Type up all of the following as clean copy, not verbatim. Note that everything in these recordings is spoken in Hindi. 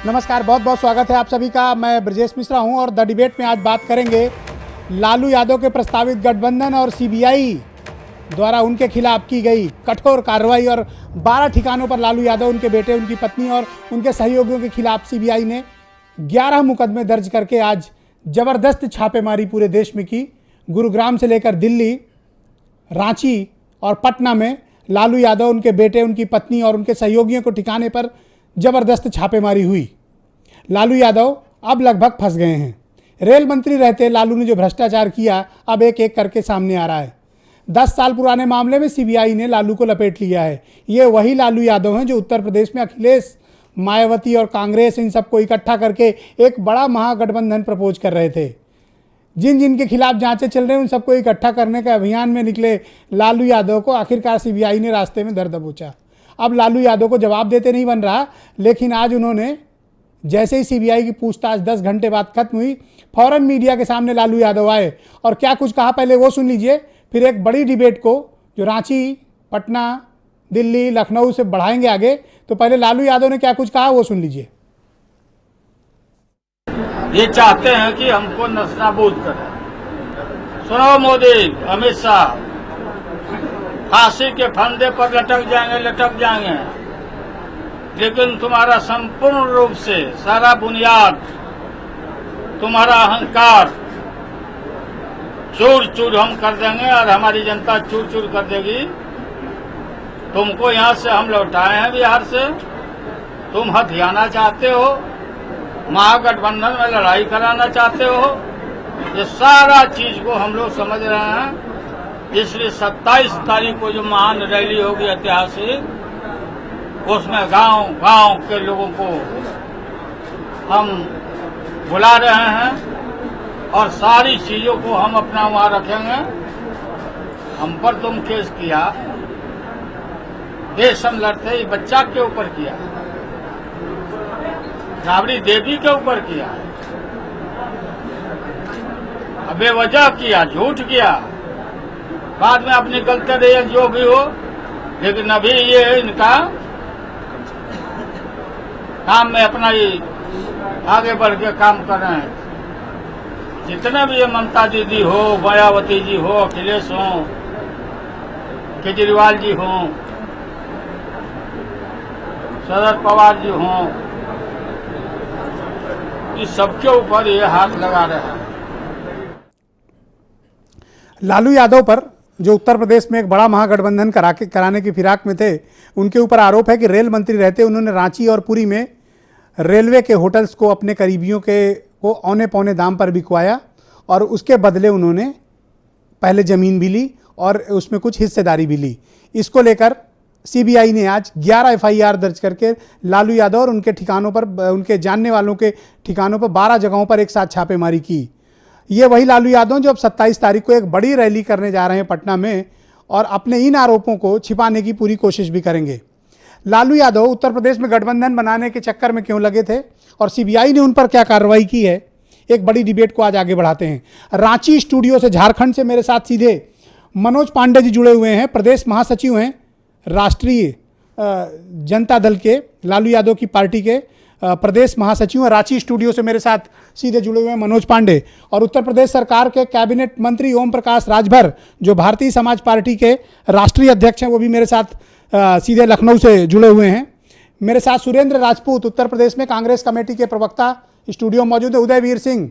नमस्कार, बहुत बहुत स्वागत है आप सभी का। मैं ब्रजेश मिश्रा हूं और द डिबेट में आज बात करेंगे लालू यादव के प्रस्तावित गठबंधन और सीबीआई द्वारा उनके खिलाफ की गई कठोर कार्रवाई और 12 ठिकानों पर लालू यादव, उनके बेटे, उनकी पत्नी और उनके सहयोगियों के खिलाफ सीबीआई ने 11 मुकदमे दर्ज करके आज ज़बरदस्त छापेमारी पूरे देश में की। गुरुग्राम से लेकर दिल्ली, रांची और पटना में लालू यादव, उनके बेटे, उनकी पत्नी और उनके सहयोगियों को ठिकाने पर ज़बरदस्त छापेमारी हुई। लालू यादव अब लगभग फंस गए हैं। रेल मंत्री रहते लालू ने जो भ्रष्टाचार किया अब एक एक करके सामने आ रहा है। 10 साल पुराने मामले में सीबीआई ने लालू को लपेट लिया है। ये वही लालू यादव हैं जो उत्तर प्रदेश में अखिलेश, मायावती और कांग्रेस, इन सबको इकट्ठा करके एक बड़ा महागठबंधन प्रपोज कर रहे थे। जिन जिन के खिलाफ जांचें चल रही हैं उन सबको इकट्ठा करने के अभियान में निकले लालू यादव को आखिरकार सीबीआई ने रास्ते में दर दबोचा। अब लालू यादव को जवाब देते नहीं बन रहा, लेकिन आज उन्होंने जैसे ही सीबीआई की पूछताछ 10 घंटे बाद खत्म हुई, फौरन मीडिया के सामने लालू यादव आए और क्या कुछ कहा पहले वो सुन लीजिए, फिर एक बड़ी डिबेट को जो रांची, पटना, दिल्ली, लखनऊ से बढ़ाएंगे आगे। तो पहले लालू यादव ने क्या कुछ कहा वो सुन लीजिए। ये चाहते हैं कि हमको नस्ताबूद करें। सुनो मोदी, अमित शाह, फांसी के फंदे पर लटक जाएंगे, लेकिन तुम्हारा संपूर्ण रूप से सारा बुनियाद, तुम्हारा अहंकार चूर चूर हम कर देंगे और हमारी जनता चूर चूर कर देगी। तुमको यहाँ से हम लौटाए हैं बिहार से, तुम हथियाना चाहते हो, महागठबंधन में लड़ाई कराना चाहते हो। ये सारा चीज को हम लोग समझ रहे हैं। इसलिए 27 तारीख को जो महान रैली होगी ऐतिहासिक, उसमें गांव गांव के लोगों को हम बुला रहे हैं और सारी चीजों को हम अपना वहां रखेंगे। हम पर तुम केस किया, देश हम लड़ते, बच्चा के ऊपर किया, राबड़ी देवी के ऊपर किया, बेवजह किया, झूठ किया, बाद में अपनी गलती रही जो भी हो, लेकिन अभी ये इनका काम में अपना ही आगे बढ़ के काम कर रहे हैं। जितने भी ये ममता दीदी हो, मायावती जी हो, अखिलेश हो, केजरीवाल जी हो, शरद पवार जी हो, इस सबके ऊपर ये हाथ लगा रहे हैं। लालू यादव पर जो उत्तर प्रदेश में एक बड़ा महागठबंधन कराने की फिराक में थे, उनके ऊपर आरोप है कि रेल मंत्री रहते उन्होंने रांची और पुरी में रेलवे के होटल्स को अपने करीबियों को औने पौने दाम पर बिकवाया और उसके बदले उन्होंने पहले ज़मीन भी ली और उसमें कुछ हिस्सेदारी भी ली। इसको लेकर सीबीआई ने आज 11 एफआईआर दर्ज करके लालू यादव और उनके ठिकानों पर, उनके जानने वालों के ठिकानों पर 12 जगहों पर एक साथ छापेमारी की। ये वही लालू यादव जो अब 27 तारीख को एक बड़ी रैली करने जा रहे हैं पटना में और अपने इन आरोपों को छिपाने की पूरी कोशिश भी करेंगे। लालू यादव उत्तर प्रदेश में गठबंधन बनाने के चक्कर में क्यों लगे थे और सीबीआई ने उन पर क्या कार्रवाई की है, एक बड़ी डिबेट को आज आगे बढ़ाते हैं। रांची स्टूडियो से, झारखंड से मेरे साथ सीधे मनोज पांडे जी जुड़े हुए हैं, प्रदेश महासचिव हैं राष्ट्रीय जनता दल के, लालू यादव की पार्टी के प्रदेश महासचिव हैं। रांची स्टूडियो से मेरे साथ सीधे जुड़े हुए हैं मनोज पांडे, और उत्तर प्रदेश सरकार के कैबिनेट मंत्री ओम प्रकाश राजभर जो भारतीय समाज पार्टी के राष्ट्रीय अध्यक्ष हैं, वो भी मेरे साथ सीधे लखनऊ से जुड़े हुए हैं। मेरे साथ सुरेंद्र राजपूत उत्तर प्रदेश में कांग्रेस कमेटी के प्रवक्ता स्टूडियो मौजूद है। उदयवीर सिंह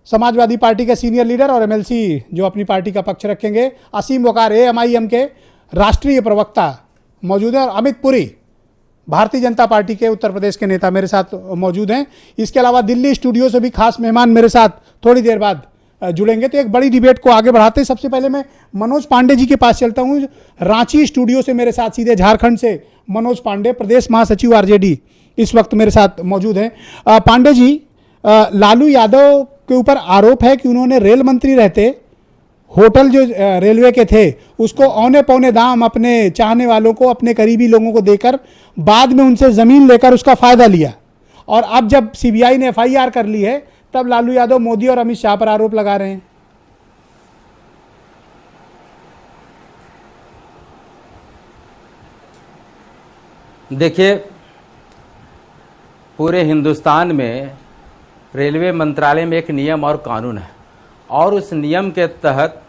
समाजवादी पार्टी के सीनियर लीडर और एमएलसी जो अपनी पार्टी का पक्ष रखेंगे, असीम वकार एएमआईएम के राष्ट्रीय प्रवक्ता मौजूद हैं, और अमित पुरी भारतीय जनता पार्टी के उत्तर प्रदेश के नेता मेरे साथ मौजूद हैं। इसके अलावा दिल्ली स्टूडियो से भी खास मेहमान मेरे साथ थोड़ी देर बाद जुड़ेंगे। तो एक बड़ी डिबेट को आगे बढ़ाते हैं, सबसे पहले मैं मनोज पांडे जी के पास चलता हूं। रांची स्टूडियो से मेरे साथ सीधे झारखंड से मनोज पांडे, प्रदेश महासचिव आरजेडी, इस वक्त मेरे साथ मौजूद हैं। पांडे जी, लालू यादव के ऊपर आरोप है कि उन्होंने रेल मंत्री रहते होटल जो रेलवे के थे उसको औने पौने दाम अपने चाहने वालों को, अपने करीबी लोगों को देकर बाद में उनसे ज़मीन लेकर उसका फ़ायदा लिया, और अब जब सीबीआई ने एफआईआर कर ली है तब लालू यादव मोदी और अमित शाह पर आरोप लगा रहे हैं। देखिए, पूरे हिंदुस्तान में रेलवे मंत्रालय में एक नियम और कानून है, और उस नियम के तहत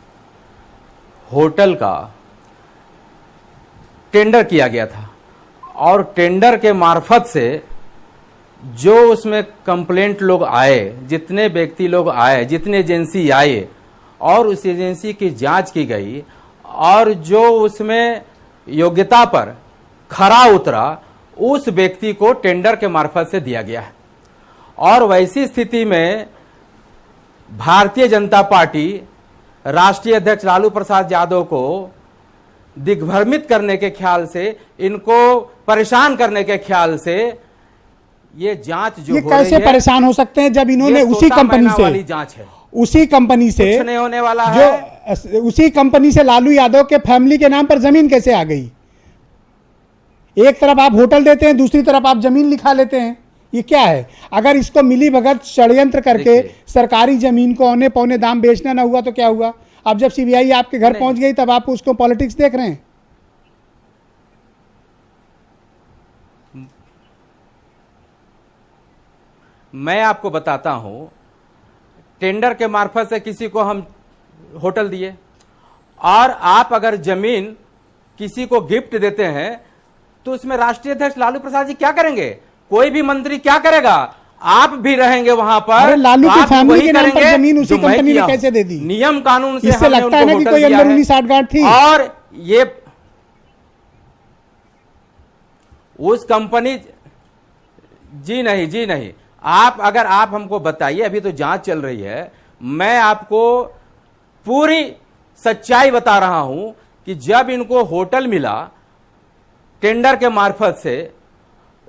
होटल का टेंडर किया गया था, और टेंडर के मार्फत से जो उसमें कंप्लेंट लोग आए, जितने व्यक्ति लोग आए, जितने एजेंसी आए, और उस एजेंसी की जांच की गई, और जो उसमें योग्यता पर खरा उतरा उस व्यक्ति को टेंडर के मार्फत से दिया गया है। और वैसी स्थिति में भारतीय जनता पार्टी राष्ट्रीय अध्यक्ष लालू प्रसाद यादव को दिग्भ्रमित करने के ख्याल से, इनको परेशान करने के ख्याल से ये जांच जो ये हो रही कैसे है, परेशान हो सकते हैं जब इन्होंने उसी कंपनी से वाली जांच है, उसी कंपनी से कुछ नहीं होने वाला जो है। उसी कंपनी से लालू यादव के फैमिली के नाम पर जमीन कैसे आ गई? एक तरफ आप होटल देते हैं, दूसरी तरफ आप जमीन लिखा लेते हैं, ये क्या है? अगर इसको मिली भगत षड्यंत्र करके सरकारी जमीन को औने पौने दाम बेचना ना हुआ तो क्या हुआ? अब जब सीबीआई आपके घर पहुंच गई तब आप उसको पॉलिटिक्स देख रहे हैं। मैं आपको बताता हूं, टेंडर के मार्फत से किसी को हम होटल दिए, और आप अगर जमीन किसी को गिफ्ट देते हैं तो उसमें राष्ट्रीय अध्यक्ष लालू प्रसाद जी क्या करेंगे? कोई भी मंत्री क्या करेगा? आप भी रहेंगे वहां पर। अरे लालू की फैमिली के नाम पर जमीन उसी जो मैं कंपनी ने किया कैसे दे दी? नियम कानून से इससे हमने लगता है उनको ना कि होटल कोई दिया अंदरूनी है। साठगांठ थी। और ये उस कंपनी, जी नहीं, आप अगर आप हमको बताइए, अभी तो जांच चल रही है, मैं आपको पूरी सच्चाई बता रहा हूं कि जब इनको होटल मिला टेंडर के मार्फत से,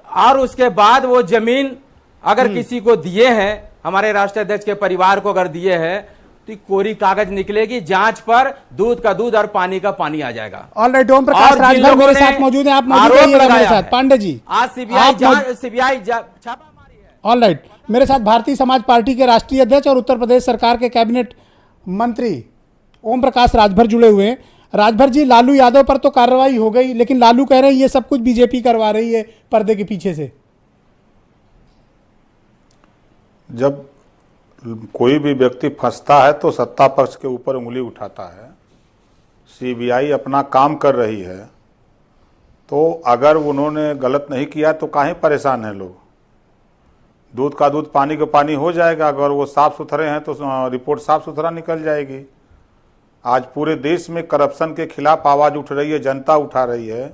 और उसके बाद वो जमीन अगर किसी को दिए हैं, हमारे राष्ट्रीय अध्यक्ष के परिवार को अगर दिए हैं, तो कोरी कागज निकलेगी, जांच पर दूध का दूध और पानी का पानी आ जाएगा। ऑलराइट, ओम प्रकाश राजभर मेरे साथ मौजूद हैं, आप मौजूद रहिएगा मेरे साथ। पांडे जी, आज सीबीआई छापा मारी है। ऑलराइट, मेरे साथ भारतीय समाज पार्टी के राष्ट्रीय अध्यक्ष और उत्तर प्रदेश सरकार के कैबिनेट मंत्री ओम प्रकाश राजभर जुड़े हुए हैं। राजभर जी, लालू यादव पर तो कार्रवाई हो गई, लेकिन लालू कह रहे हैं ये सब कुछ बीजेपी करवा रही है पर्दे के पीछे से। जब कोई भी व्यक्ति फंसता है तो सत्ता पक्ष के ऊपर उंगली उठाता है। सीबीआई अपना काम कर रही है, तो अगर उन्होंने गलत नहीं किया तो काहे परेशान हैं लोग? दूध का दूध पानी का पानी हो जाएगा। अगर वो साफ सुथरे हैं तो रिपोर्ट साफ सुथरा निकल जाएगी। आज पूरे देश में करप्शन के खिलाफ आवाज़ उठ रही है, जनता उठा रही है,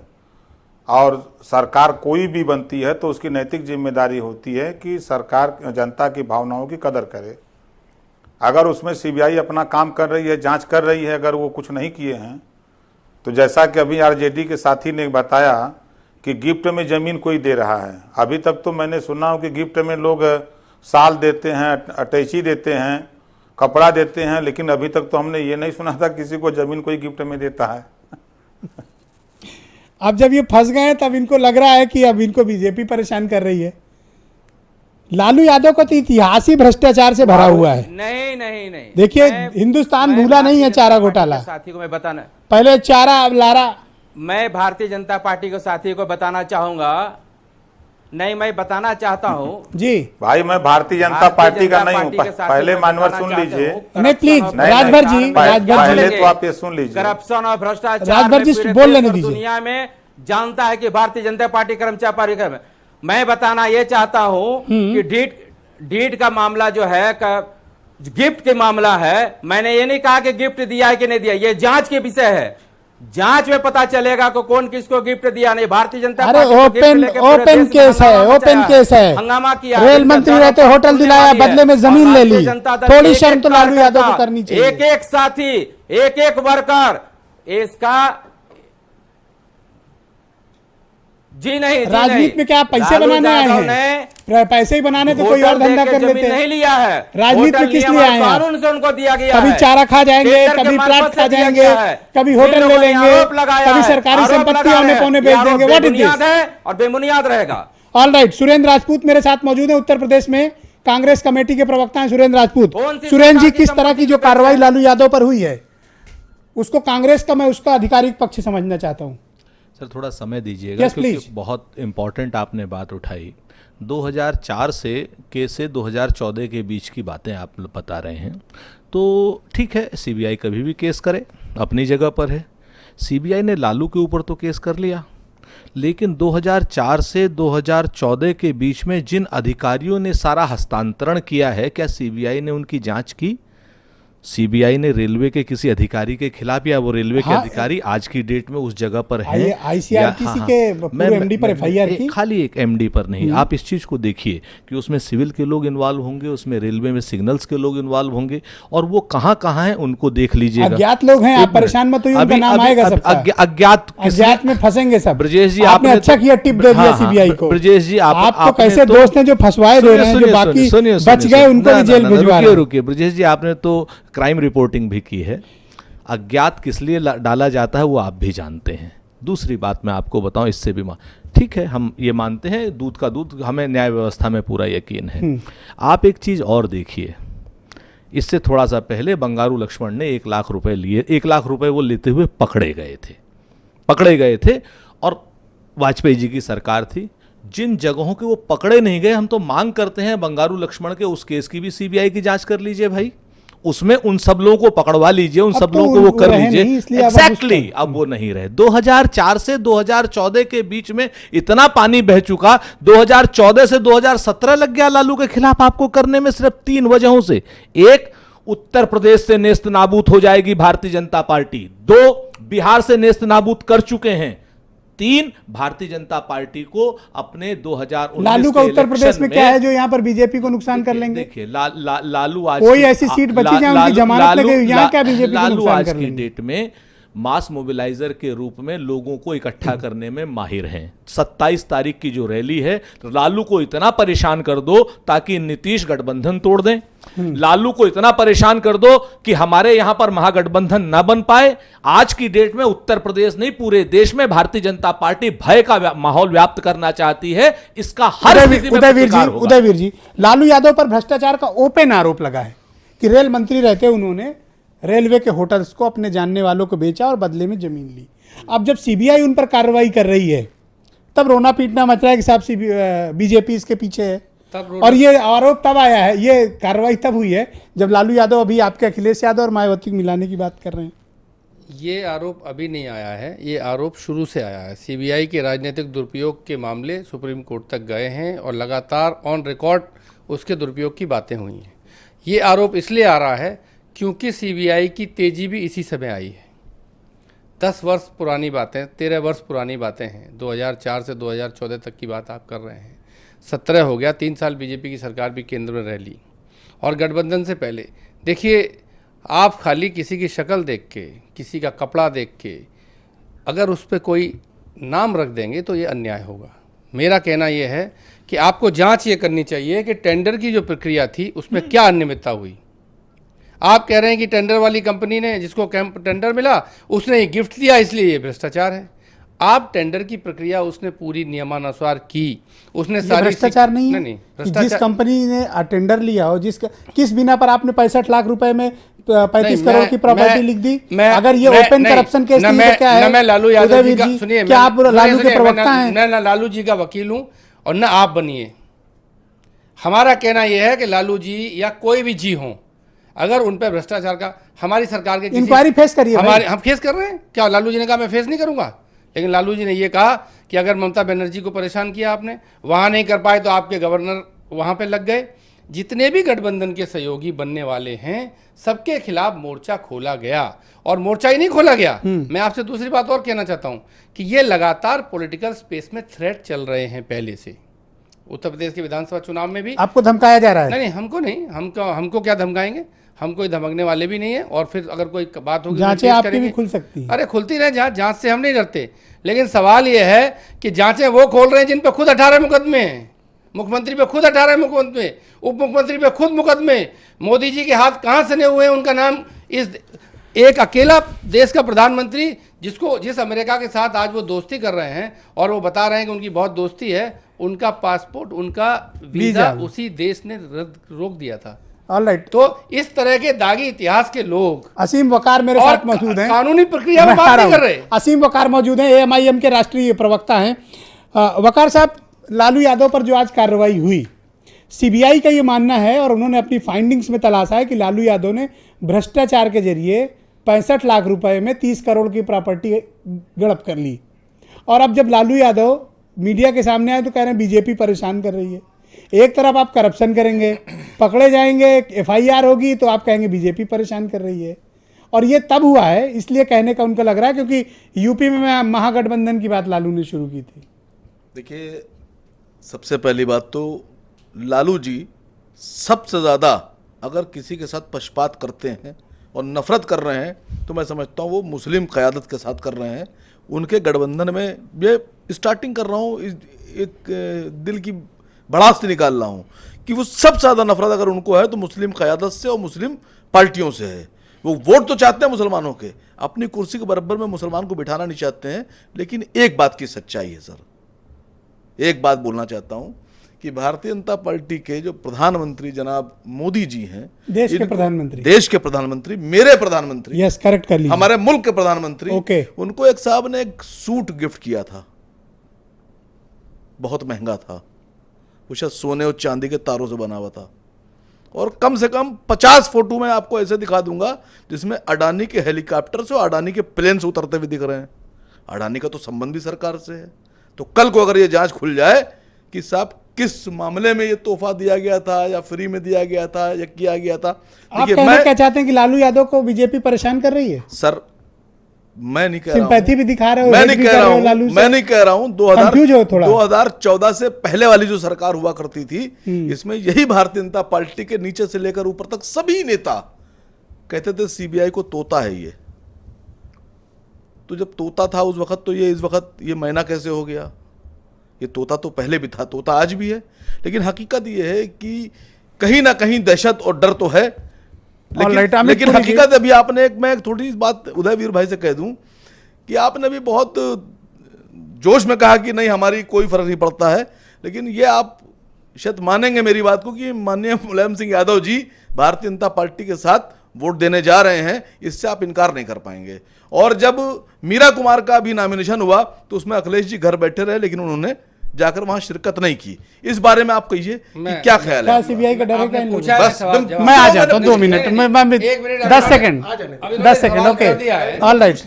और सरकार कोई भी बनती है तो उसकी नैतिक जिम्मेदारी होती है कि सरकार जनता की भावनाओं की कदर करे। अगर उसमें सीबीआई अपना काम कर रही है, जांच कर रही है, अगर वो कुछ नहीं किए हैं, तो जैसा कि अभी आरजेडी के साथी ने बताया कि गिफ्ट में ज़मीन कोई दे रहा है। अभी तक तो मैंने सुना हूँ कि गिफ्ट में लोग साल देते हैं, अटैची देते हैं, कपड़ा देते हैं, लेकिन अभी तक तो हमने ये नहीं सुना था किसी को ज़मीन कोई गिफ्ट में देता है। अब जब ये फंस गए तब इनको लग रहा है कि अब इनको बीजेपी परेशान कर रही है। लालू यादव को तो इतिहास ही भ्रष्टाचार से भरा हुआ है। नहीं। देखिए, हिंदुस्तान भूला नहीं है चारा घोटाला। साथी को मैं बताना, पहले चारा, अब लारा। मैं भारतीय जनता पार्टी के साथी को बताना चाहूंगा, नहीं मैं बताना चाहता हूं जी भाई, मैं भारतीय जनता पार्टी का नहीं हूं। पहले मानवर सुन लीजिए। नहीं प्लीज, राजभर जी, पहले तो आप ये सुन लीजिए। करप्शन और भ्रष्टाचार राजभर जी बोल लेने दीजिए। दुनिया में जानता है कि भारतीय जनता पार्टी कर्मचारी पार्टी। मैं बताना ये चाहता हूं कि डीट का मामला जो है गिफ्ट के मामला है, मैंने ये नहीं कहा कि गिफ्ट दिया है कि नहीं दिया, ये जांच के विषय है। जांच में पता चलेगा कि कौन किसको गिफ्ट दिया। नहीं, भारतीय जनता अरे पार्टी को गिफ्ट लेके पूरे ओपन देश में केस है, हंगामा ओपन मचाया, केस है। हंगामा किया। रेल मंत्री रहते होटल दिलाया, बदले में जमीन ले ली। थोड़ी शर्म तो लालू यादव को करनी चाहिए। एक एक साथी, एक एक वर्कर, इसका जी नहीं, राजनीति में क्या आप पैसे बनाने आए हैं? पैसे ही बनाने तो कोई और धंधा कर लेते हैं। नहीं लिया है, राजनीति में किस लिए आए हैं? कानून से उनको दिया गया कभी है। चारा खा जाएंगे, कभी प्लाट खा जाएंगे, कभी होटल ले लेंगे, कभी सरकारी संपत्ति औने पौने बेच देंगे। What is this? और बेबुनियाद रहेगा। ऑल राइट, सुरेंद्र राजपूत मेरे साथ मौजूद है, उत्तर प्रदेश में कांग्रेस कमेटी के प्रवक्ता हैं सुरेंद्र राजपूत। सुरेंद्र जी, किस तरह की जो कार्रवाई लालू यादव पर हुई है उसको कांग्रेस का, मैं उसका आधिकारिक पक्ष समझना चाहता हूं। सर थोड़ा समय दीजिएगा, Yes, क्योंकि please. बहुत इंपॉर्टेंट आपने बात उठाई। 2004 से 2014 के बीच की बातें आप बता रहे हैं, तो ठीक है, सीबीआई कभी भी केस करे, अपनी जगह पर है। सीबीआई ने लालू के ऊपर तो केस कर लिया, लेकिन 2004 से 2014 के बीच में जिन अधिकारियों ने सारा हस्तांतरण किया है, क्या सीबीआई ने उनकी जांच की? सीबीआई ने रेलवे के किसी अधिकारी के खिलाफ, या वो रेलवे के अधिकारी आज की डेट में उस जगह पर है? आईसीआरटीसी के पूरे एमडी पर एफआईआर की? खाली एक एमडी पर नहीं, आप इस चीज को देखिए कि उसमें सिविल के लोग इन्वॉल्व होंगे, उसमें रेलवे में सिग्नल्स के लोग इन्वॉल्व होंगे, और वो कहाँ कहाँ हैं उनको देख लीजिएगा। अज्ञात लोग हैं, आप परेशान मत होइए, उनका नाम आएगा सबका। अज्ञात में फंसेंगे सब। ब्रजेश जी, आपने अच्छा किया टिप दे दिया सीबीआई को। ब्रजेश जी, आपको कैसे दोस्त हैं जो फंसवाए दे रहे हैं, जो बाकी बच गए उनको भी जेल भिजवा रहे हैं। रुकिए ब्रजेश जी, आपने तो क्राइम रिपोर्टिंग भी की है। अज्ञात किस लिए डाला जाता है वो आप भी जानते हैं। दूसरी बात मैं आपको बताऊं, इससे भी ठीक है, हम ये मानते हैं दूध का दूध, हमें न्याय व्यवस्था में पूरा यकीन है। आप एक चीज़ और देखिए, इससे थोड़ा सा पहले बंगारू लक्ष्मण ने 1 लाख रुपए लिए, 1 लाख रुपए वो लेते हुए पकड़े गए थे, और वाजपेयी जी की सरकार थी। जिन जगहों के वो पकड़े नहीं गए, हम तो मांग करते हैं बंगारू लक्ष्मण के उस केस की भी सीबीआई की जांच कर लीजिए भाई, उसमें उन सब लोगों को पकड़वा लीजिए, उन सब लोगों को वो कर लीजिए। एग्जैक्टली, अब वो नहीं रहे। 2004 से 2014 के बीच में इतना पानी बह चुका, 2014 से 2017 लग गया लालू के खिलाफ आपको करने में, सिर्फ 3 वजहों से। एक, उत्तर प्रदेश से नेस्त नाबूद हो जाएगी भारतीय जनता पार्टी। 2, बिहार से नेस्त नाबूद कर चुके हैं। 3, भारतीय जनता पार्टी को अपने 2019 लालू का उत्तर प्रदेश में क्या है जो यहाँ पर बीजेपी को नुकसान कर लेंगे? देखिए, लालू आज कोई ऐसी सीट बची जहां उनकी जमानत लगे, यहाँ क्या बीजेपी को लालू नुकसान आज कर की लेंगे? डेट में मास मोबिलाइजर के रूप में लोगों को इकट्ठा करने में माहिर हैं। 27 तारीख की जो रैली है, लालू को इतना परेशान कर दो ताकि नीतीश गठबंधन तोड़ दें, लालू को इतना परेशान कर दो कि हमारे यहां पर महागठबंधन ना बन पाए। आज की डेट में उत्तर प्रदेश नहीं, पूरे देश में भारतीय जनता पार्टी भय का माहौल व्याप्त करना चाहती है। इसका हर स्थिति में प्रतिकार होगा। उदयवीर जी, लालू यादव पर भ्रष्टाचार का ओपन आरोप लगा है कि रेल मंत्री रहते उन्होंने रेलवे के होटल्स को अपने जानने वालों को बेचा और बदले में जमीन ली। अब जब सीबीआई उन पर कार्रवाई कर रही है, तब रोना पीटना मच रहा है कि साहब बीजेपी इसके पीछे है। और ये आरोप तब आया है, ये कार्रवाई तब हुई है जब लालू यादव अभी आपके अखिलेश यादव और मायावती को मिलाने की बात कर रहे हैं। ये आरोप अभी नहीं आया है, ये आरोप शुरू से आया है। सीबीआई के राजनीतिक दुरुपयोग के मामले सुप्रीम कोर्ट तक गए हैं और लगातार ऑन रिकॉर्ड उसके दुरुपयोग की बातें हुई हैं। ये आरोप इसलिए आ रहा है क्योंकि सीबीआई की तेजी भी इसी समय आई है। 10 वर्ष पुरानी बातें, 13 वर्ष पुरानी बातें हैं। 2004 से 2014 तक की बात आप कर रहे हैं। 17 हो गया, 3 साल बीजेपी की सरकार भी केंद्र में रह ली। और गठबंधन से पहले देखिए, आप खाली किसी की शक्ल देख के, किसी का कपड़ा देख के अगर उस पर कोई नाम रख देंगे तो ये अन्याय होगा। मेरा कहना यह है कि आपको जांच ये करनी चाहिए कि टेंडर की जो प्रक्रिया थी उसमें क्या अनियमितता हुई। आप कह रहे हैं कि टेंडर वाली कंपनी ने, जिसको टेंडर मिला, उसने ये गिफ्ट दिया इसलिए ये भ्रष्टाचार है। आप टेंडर की प्रक्रिया उसने पूरी नियमानुसार की, उसने सारी भ्रष्टाचार नहीं है कि जिस कंपनी ने टेंडर लिया हो, किस बिना पर आपने 65 लाख रुपए में 35 करोड़ की प्रॉपर्टी लिख दी। अगर ये ओपन करप्शन केस नहीं तो क्या है? मैं लालू यादव जी का, सुनिए, क्या आप लालू के प्रवक्ता हैं? मैं ना लालू जी का वकील हूं और ना आप बनिए। हमारा कहना यह है कि लालू जी या कोई भी जी हो, अगर उन पर भ्रष्टाचार का हमारी सरकार के इंक्वायरी फेस करिए। हम फेस कर रहे हैं। क्या लालू जी ने कहा मैं फेस नहीं करूंगा? लेकिन लालू जी ने यह कहा कि अगर ममता बनर्जी को परेशान किया आपने, वहां नहीं कर पाए तो आपके गवर्नर वहां पे लग गए। जितने भी गठबंधन के सहयोगी बनने वाले हैं सबके खिलाफ मोर्चा खोला गया। और मोर्चा ही नहीं खोला गया, मैं आपसे दूसरी बात और कहना चाहता हूं कि ये लगातार पॉलिटिकल स्पेस में थ्रेट चल रहे हैं पहले से। उत्तर प्रदेश के विधानसभा चुनाव में भी आपको धमकाया जा रहा है? नहीं, हमको नहीं, हमको क्या धमकाएंगे, हम कोई धमकने वाले भी नहीं है। और फिर अगर कोई बात होगी जांचें आपकी भी खुल सकती हैं। अरे खुलती रहे, जांच से हम नहीं डरते, लेकिन सवाल यह है कि जांचें वो खोल रहे हैं जिन पे खुद 18 मुकदमे हैं। मुख्यमंत्री पे खुद 18 मुकदमे, उप मुख्यमंत्री पे खुद मुकदमे, मोदी जी के हाथ कहां सने हुए हैं, उनका नाम इस एक अकेला देश का प्रधानमंत्री जिस अमेरिका के साथ आज वो दोस्ती कर रहे हैं और वो बता रहे हैं कि उनकी बहुत दोस्ती है, उनका पासपोर्ट, उनका वीजा उसी देश ने रोक दिया था। ऑलराइट, तो इस तरह के दागी इतिहास के लोग, असीम वकार मेरे साथ मौजूद हैं, कानूनी प्रक्रिया में बात नहीं कर रहे। असीम वकार मौजूद हैं, AMIM के राष्ट्रीय प्रवक्ता हैं। वकार साहब, लालू यादव पर जो आज कार्रवाई हुई, CBI का ये मानना है और उन्होंने अपनी फाइंडिंग्स में तलाशा है कि लालू यादव ने भ्रष्टाचार के जरिए 65 लाख रुपए में 30 करोड़ की प्रॉपर्टी गड़प कर ली। और अब जब लालू यादव मीडिया के सामने आए तो कह रहे हैं बीजेपी परेशान कर रही है। एक तरफ आप करप्शन करेंगे, पकड़े जाएंगे, FIR होगी तो आप कहेंगे बीजेपी परेशान कर रही है। और ये तब हुआ है, इसलिए कहने का उनका लग रहा है क्योंकि यूपी में महागठबंधन की बात लालू ने शुरू की थी। देखिए, सबसे पहली बात तो लालू जी सबसे ज़्यादा अगर किसी के साथ पक्षपात करते हैं और नफरत कर रहे हैं तो मैं समझता हूँ वो मुस्लिम क़यादत के साथ कर रहे हैं। उनके गठबंधन में ये स्टार्टिंग कर रहा हूँ, एक दिल की भड़ास से निकाल रहा हूँ कि वो सबसे ज़्यादा नफरत अगर उनको है तो मुस्लिम क़यादत से और मुस्लिम पार्टियों से है। वो वोट तो चाहते हैं मुसलमानों के, अपनी कुर्सी के बराबर में मुसलमान को बिठाना नहीं चाहते हैं। लेकिन एक बात की सच्चाई है सर, एक बात बोलना चाहता हूँ कि भारतीय जनता पार्टी के जो प्रधानमंत्री जनाब मोदी जी हैं, देश के प्रधानमंत्री, मेरे प्रधानमंत्री, यस करेक्ट कर लीजिए, हमारे मुल्क के प्रधानमंत्री, ओके, उनको एक साहब ने एक सूट गिफ्ट किया था, बहुत महंगा था, वो शायद सोने और चांदी के तारों से बना हुआ था। और कम से कम 50 फोटो मैं आपको ऐसे दिखा दूंगा जिसमें अडानी के हेलीकॉप्टर से और अडानी के प्लेन से उतरते हुए दिख रहे हैं। अडानी का तो संबंध भी सरकार से है। तो कल को अगर ये जांच खुल जाए कि साहब किस मामले में ये तोहफा दिया गया था या फ्री में दिया गया था या किया गया था। आप कहना क्या चाहते हैं कि लालू यादव को बीजेपी परेशान कर रही है? सर मैं नहीं कह रहा हूं, सिंपैथी भी दिखा रहे हो, मैं नहीं कह रहा हूं 2014 से पहले वाली जो सरकार हुआ करती थी, इसमें यही भारतीय जनता पार्टी के नीचे से लेकर ऊपर तक सभी नेता कहते थे CBI को तोता है ये। तो जब तोता था उस वक्त तो ये इस वक्त ये मैना कैसे हो गया? ये तोता तो पहले भी था, तोता आज भी है। लेकिन हकीकत ये है कि कहीं ना कहीं दहशत और डर तो है, लेकिन हकीकत अभी आपने मैं एक थोड़ी बात उदयवीर भाई से कह दूं कि आपने भी बहुत जोश में कहा कि नहीं हमारी कोई फर्क नहीं पड़ता है। लेकिन ये आप शायद मानेंगे मेरी बात को कि माननीय मुलायम सिंह यादव जी भारतीय जनता पार्टी के साथ वोट देने जा रहे हैं, इससे आप इनकार नहीं कर पाएंगे। और जब मीरा कुमार का भी नॉमिनेशन हुआ तो उसमें अखिलेश जी घर बैठे रहे, लेकिन उन्होंने जाकर वहां शिरकत नहीं की। इस बारे में आप कहिए कि क्या ख्याल है? CBI का डर है? बस मैं आ जाता हूं 2 मिनट में, 10 सेकंड, ओके, ऑलराइट।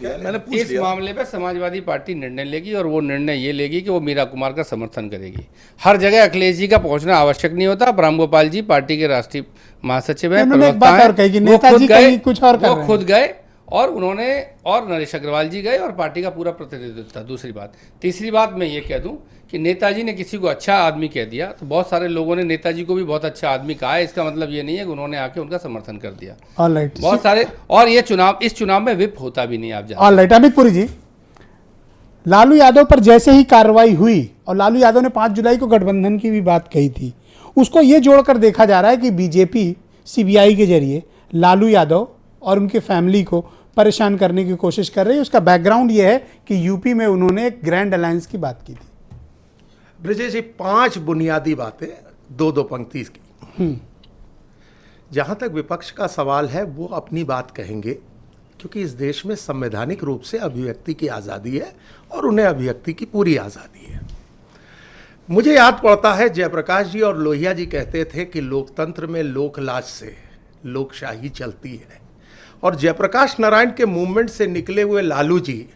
इस मामले पे समाजवादी पार्टी निर्णय लेगी और वो निर्णय ये लेगी कि वो मीरा कुमार का समर्थन करेगी। हर जगह अखिलेश जी का पहुंचना आवश्यक नहीं होता। रामगोपाल जी पार्टी के राष्ट्रीय महासचिव है, वो खुद गए और उन्होंने, और नरेश अग्रवाल जी गए और पार्टी का पूरा प्रतिनिधित्व था। दूसरी बात, तीसरी बात मैं ये कह दूं कि नेताजी ने किसी को अच्छा आदमी कह दिया तो बहुत सारे लोगों ने नेताजी को भी बहुत अच्छा आदमी कहा है। इसका मतलब ये नहीं है कि उन्होंने आके उनका समर्थन कर दिया। ऑलराइट, बहुत सारे, और ये इस चुनाव में विप होता भी नहीं, आप जानते। ऑलराइट, अमित पुरी जी, लालू यादव पर जैसे ही कार्रवाई हुई और लालू यादव ने 5 जुलाई को गठबंधन की भी बात कही थी, उसको ये जोड़कर देखा जा रहा है कि बीजेपी CBI के जरिए लालू यादव और उनके फैमिली को परेशान करने की कोशिश कर रही है। उसका बैकग्राउंड ये है कि यूपी में उन्होंने एक ग्रैंड अलायंस की बात की थी। ब्रजेश जी, 5 बुनियादी बातें 2-2 पंक्ति की। जहां तक विपक्ष का सवाल है वो अपनी बात कहेंगे, क्योंकि इस देश में संवैधानिक रूप से अभिव्यक्ति की आज़ादी है और उन्हें अभिव्यक्ति की पूरी आज़ादी है। मुझे याद पड़ता है जयप्रकाश जी और लोहिया जी कहते थे कि लोकतंत्र में लोकलाज से लोकशाही चलती है। और जयप्रकाश नारायण के मूवमेंट से निकले हुए लालू जी,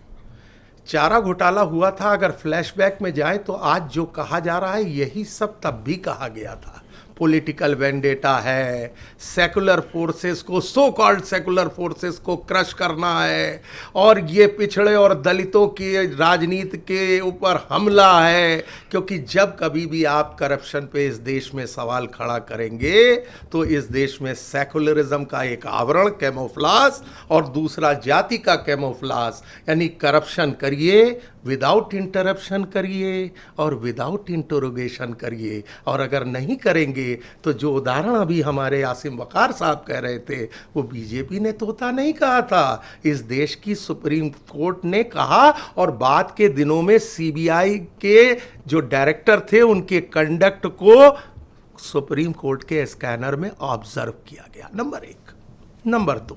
चारा घोटाला हुआ था, अगर फ्लैशबैक में जाएं तो आज जो कहा जा रहा है यही सब तब भी कहा गया था। पॉलिटिकल वेंडेटा है, सेकुलर फोर्सेस को, सो कॉल्ड सेकुलर फोर्सेस को क्रश करना है, और ये पिछड़े और दलितों की राजनीति के ऊपर हमला है। क्योंकि जब कभी भी आप करप्शन पे इस देश में सवाल खड़ा करेंगे तो इस देश में सेकुलरिज्म का एक आवरण, कैमोफ्लाज, और दूसरा जाति का कैमोफ्लाज, यानी करप्शन करिए, विदाउट इंटरप्शन करिए और विदाउट इंटरोगेशन करिए। और अगर नहीं करेंगे तो जो उदाहरण अभी हमारे आसिम वकार साहब कह रहे थे, वो बीजेपी ने तोता नहीं कहा था, इस देश की सुप्रीम कोर्ट ने कहा। और बाद के दिनों में सीबीआई के जो डायरेक्टर थे उनके कंडक्ट को सुप्रीम कोर्ट के स्कैनर में ऑब्जर्व किया गया। नंबर 1। नंबर 2,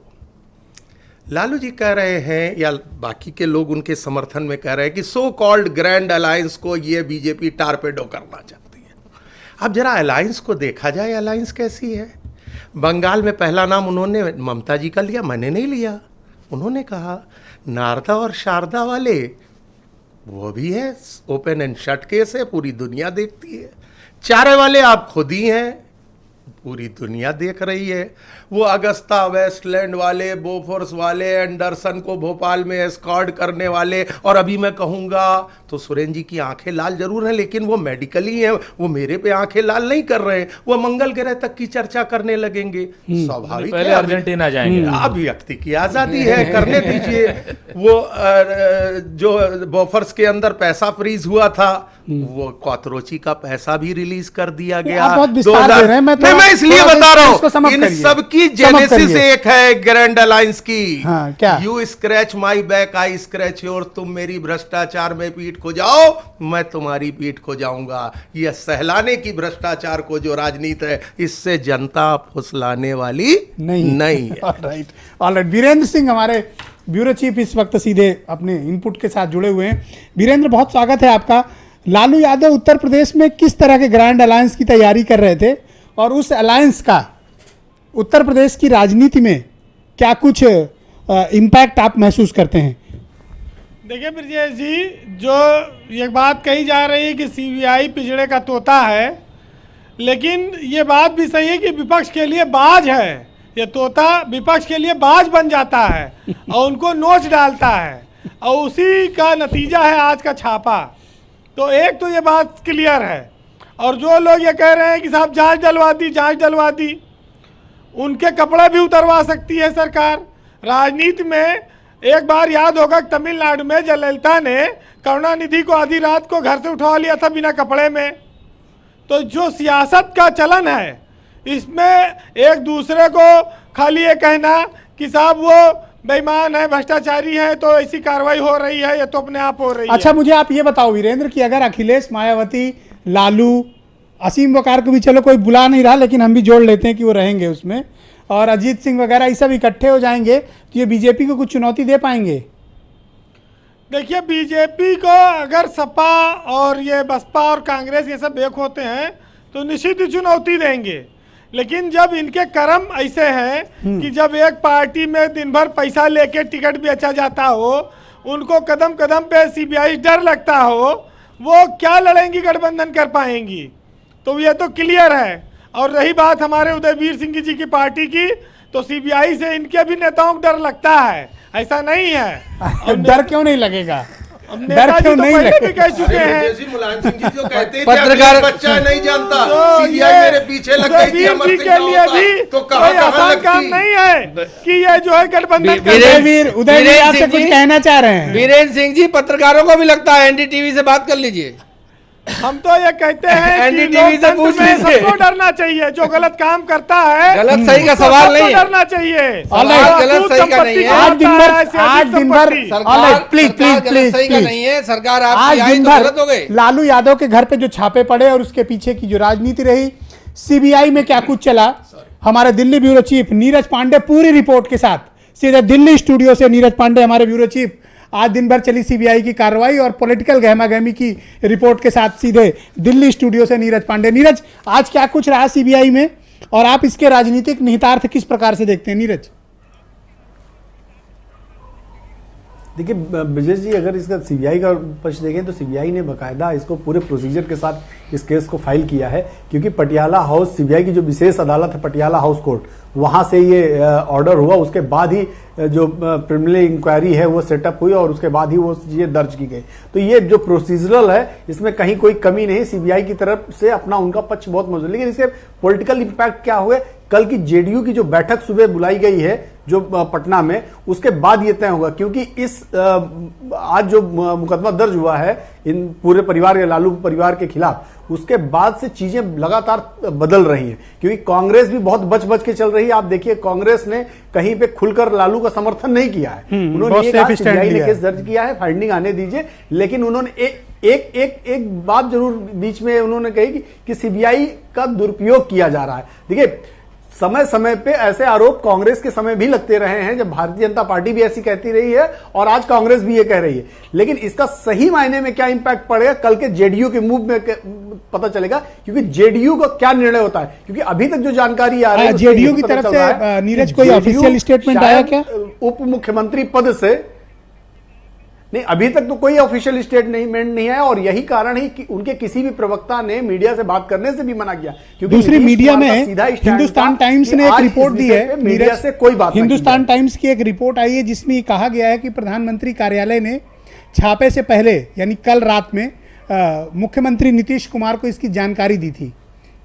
लालू जी कह रहे हैं या बाकी के लोग उनके समर्थन में कह रहे हैं कि सो कॉल्ड ग्रैंड अलायंस को ये बीजेपी टारपेडो करना चाहती है। अब जरा अलायंस को देखा जाए, अलायंस कैसी है। बंगाल में पहला नाम उन्होंने ममता जी का लिया, मैंने नहीं लिया। उन्होंने कहा नारदा और शारदा वाले वो भी है, ओपन एंड शट केस है, पूरी दुनिया देखती है। चारे वाले आप खुद ही हैं, पूरी दुनिया देख रही है। वो अगस्ता वेस्टलैंड वाले, बोफोर्स वाले, एंडरसन को भोपाल में एस्कॉर्ट करने वाले, और अभी मैं कहूँगा तो सुरेन जी की आंखें लाल जरूर हैं, लेकिन वो मेडिकली हैं, वो मेरे पे आंखें लाल नहीं कर रहे हैं, वो मंगल ग्रह तक की चर्चा करने लगेंगे। स्वाभाविक पहले अर्जेंटीना जाएंगे। अभिव्यक्ति की आज़ादी है, करने दीजिए। वो जो बोफोर्स के अंदर पैसा फ्रीज हुआ था, वो कॉतरोची का पैसा भी रिलीज कर दिया गया। आप बहुत विस्तार दे रहे हैं, मैं इसलिए बता रहा हूं, इन सब की जेनेसिस एक है ग्रैंड अलायंस की। हाँ, क्या? You scratch my back, I scratch your. तुम मेरी भ्रष्टाचार में पीठ को जाओ, मैं तुम्हारी पीठ को जाऊंगा। यह सहलाने की भ्रष्टाचार को जो राजनीति है, इससे जनता फुसलाने वाली नहीं है। ऑलराइट, वीरेंद्र सिंह हमारे ब्यूरो चीफ इस वक्त सीधे अपने इनपुट के साथ जुड़े हुए हैं। वीरेंद्र, बहुत स्वागत है आपका। लालू यादव उत्तर प्रदेश में किस तरह के ग्रैंड अलायंस की तैयारी कर रहे थे, और उस अलायंस का उत्तर प्रदेश की राजनीति में क्या कुछ इम्पैक्ट आप महसूस करते हैं? देखिए ब्रजेश जी, जो ये बात कही जा रही है कि सीबीआई पिछड़े का तोता है, लेकिन ये बात भी सही है कि विपक्ष के लिए बाज है। ये तोता विपक्ष के लिए बाज बन जाता है और उनको नोच डालता है, और उसी का नतीजा है आज का छापा। तो एक तो ये बात क्लियर है। और जो लोग ये कह रहे हैं कि साहब जांच डलवा दी, उनके कपड़े भी उतरवा सकती है सरकार। राजनीति में एक बार याद होगा तमिलनाडु में जयललिता ने करुणानिधि को आधी रात को घर से उठा लिया था बिना कपड़े में। तो जो सियासत का चलन है, इसमें एक दूसरे को खाली ये कहना कि साहब वो बेईमान है, भ्रष्टाचारी है, तो ऐसी कार्रवाई हो रही है, ये तो अपने आप हो रही है। अच्छा, मुझे आप ये बताओ वीरेंद्र कि अगर अखिलेश, मायावती, लालू, असीम वकार को भी चलो कोई बुला नहीं रहा, लेकिन हम भी जोड़ लेते हैं कि वो रहेंगे उसमें, और अजीत सिंह वगैरह ये सब इकट्ठे हो जाएंगे, तो ये बीजेपी को कुछ चुनौती दे पाएंगे? देखिए, बीजेपी को अगर सपा और ये बसपा और कांग्रेस ये सब एक होते हैं तो निश्चित ही चुनौती देंगे। लेकिन जब इनके कर्म ऐसे हैं कि जब एक पार्टी में दिन भर पैसा लेके टिकट बेचा जाता हो, उनको कदम कदम पे सीबीआई डर लगता हो, वो क्या लड़ेंगी, गठबंधन कर पाएंगी? तो ये तो क्लियर है। और रही बात हमारे उदयवीर सिंह जी की पार्टी की, तो सीबीआई से इनके भी नेताओं को डर लगता है, ऐसा नहीं है। डर क्यों नहीं लगेगा? डर क्यों नहीं लगेगा? कह चुके हैं मुलायम सिंह जी जो कहते पत्रकार बच्चा नहीं जानता, तो सीबीआई मेरे पीछे लग गई थी, अमर सिंह के लिए भी तो कोई कहां आसान काम लगती? नहीं है कि ये जो है गठबंधन उदयवीर आपसे कुछ कहना चाह रहे हैं? वीरेंद्र सिंह जी, पत्रकारों को भी लगता है एनडीटीवी से बात कर लीजिए। हम तो ये कहते हैं कि एनडीटीवी से पूछ लोकतंत्र में लीजिए। सबको डरना चाहिए। जो गलत काम करता है, गलत सही का सवाल नहीं है, डरना चाहिए। सवाल गलत सही का नहीं है। आज दिन भर प्लीज सही का नहीं है सरकार, आज आपकी दिन तो गलत हो गई। भर लालू यादव के घर पे जो छापे पड़े और उसके पीछे की जो राजनीति रही, सीबीआई में क्या कुछ चला, हमारे दिल्ली ब्यूरो चीफ नीरज पांडे पूरी रिपोर्ट के साथ सीधे दिल्ली स्टूडियो से, नीरज पांडे हमारे ब्यूरो चीफ, आज दिन भर चली सीबीआई की कार्रवाई और पॉलिटिकल गहमागहमी की रिपोर्ट के साथ सीधे दिल्ली स्टूडियो से नीरज पांडे। नीरज, आज क्या कुछ रहा सीबीआई में और आप इसके राजनीतिक निहितार्थ किस प्रकार से देखते हैं? नीरज। देखिए ब्रजेश जी, अगर इसका सीबीआई का पक्ष देखें तो सीबीआई ने बकायदा इसको पूरे प्रोसीजर के साथ इस केस को फाइल किया है, क्योंकि पटियाला हाउस, सीबीआई की जो विशेष अदालत है पटियाला हाउस कोर्ट, वहां से ये ऑर्डर हुआ, उसके बाद ही जो प्रिलिमिनरी इंक्वायरी है वो सेटअप हुई और उसके बाद ही वो ये दर्ज की गई। तो ये जो प्रोसीजरल है इसमें कहीं कोई कमी नहीं, सीबीआई की तरफ से अपना उनका पक्ष बहुत मौजूद। लेकिन इसके पॉलिटिकल इंपैक्ट क्या हुए, कल की जेडीयू की जो बैठक सुबह बुलाई गई है जो पटना में, उसके बाद ये तय होगा, क्योंकि इस आज जो मुकदमा दर्ज हुआ है इन पूरे परिवार के, लालू परिवार के खिलाफ, उसके बाद से चीजें लगातार बदल रही हैं, क्योंकि कांग्रेस भी बहुत बच बच के चल रही है। आप देखिए कांग्रेस ने कहीं पे खुलकर लालू का समर्थन नहीं किया है, उन्होंने ये कहा सीबीआई ने केस दर्ज किया है, फाइंडिंग आने दीजिए, लेकिन उन्होंने एक बात जरूर बीच में उन्होंने कही कि सीबीआई का दुरुपयोग किया जा रहा है। देखिए समय समय पे ऐसे आरोप कांग्रेस के समय भी लगते रहे हैं, जब भारतीय जनता पार्टी भी ऐसी कहती रही है और आज कांग्रेस भी ये कह रही है, लेकिन इसका सही मायने में क्या इंपैक्ट पड़ेगा कल के जेडीयू के मूव में पता चलेगा, क्योंकि जेडीयू का क्या निर्णय होता है। क्योंकि अभी तक जो जानकारी आ रही है जेडीयू की तरफ से नीरज कोई ऑफिशियल स्टेटमेंट आया क्या उप मुख्यमंत्री पद से? नहीं, अभी तक तो कोई ऑफिशियल स्टेटमेंट नहीं है, और यही कारण है कि उनके किसी भी प्रवक्ता ने मीडिया से बात करने से भी मना किया, क्योंकि दूसरी मीडिया में हिंदुस्तान टाइम्स ने एक रिपोर्ट दी है, मीडिया से कोई बात, हिंदुस्तान टाइम्स की एक रिपोर्ट आई है जिसमें कहा गया है कि प्रधानमंत्री कार्यालय ने छापे से पहले यानी कल रात में मुख्यमंत्री नीतीश कुमार को इसकी जानकारी दी थी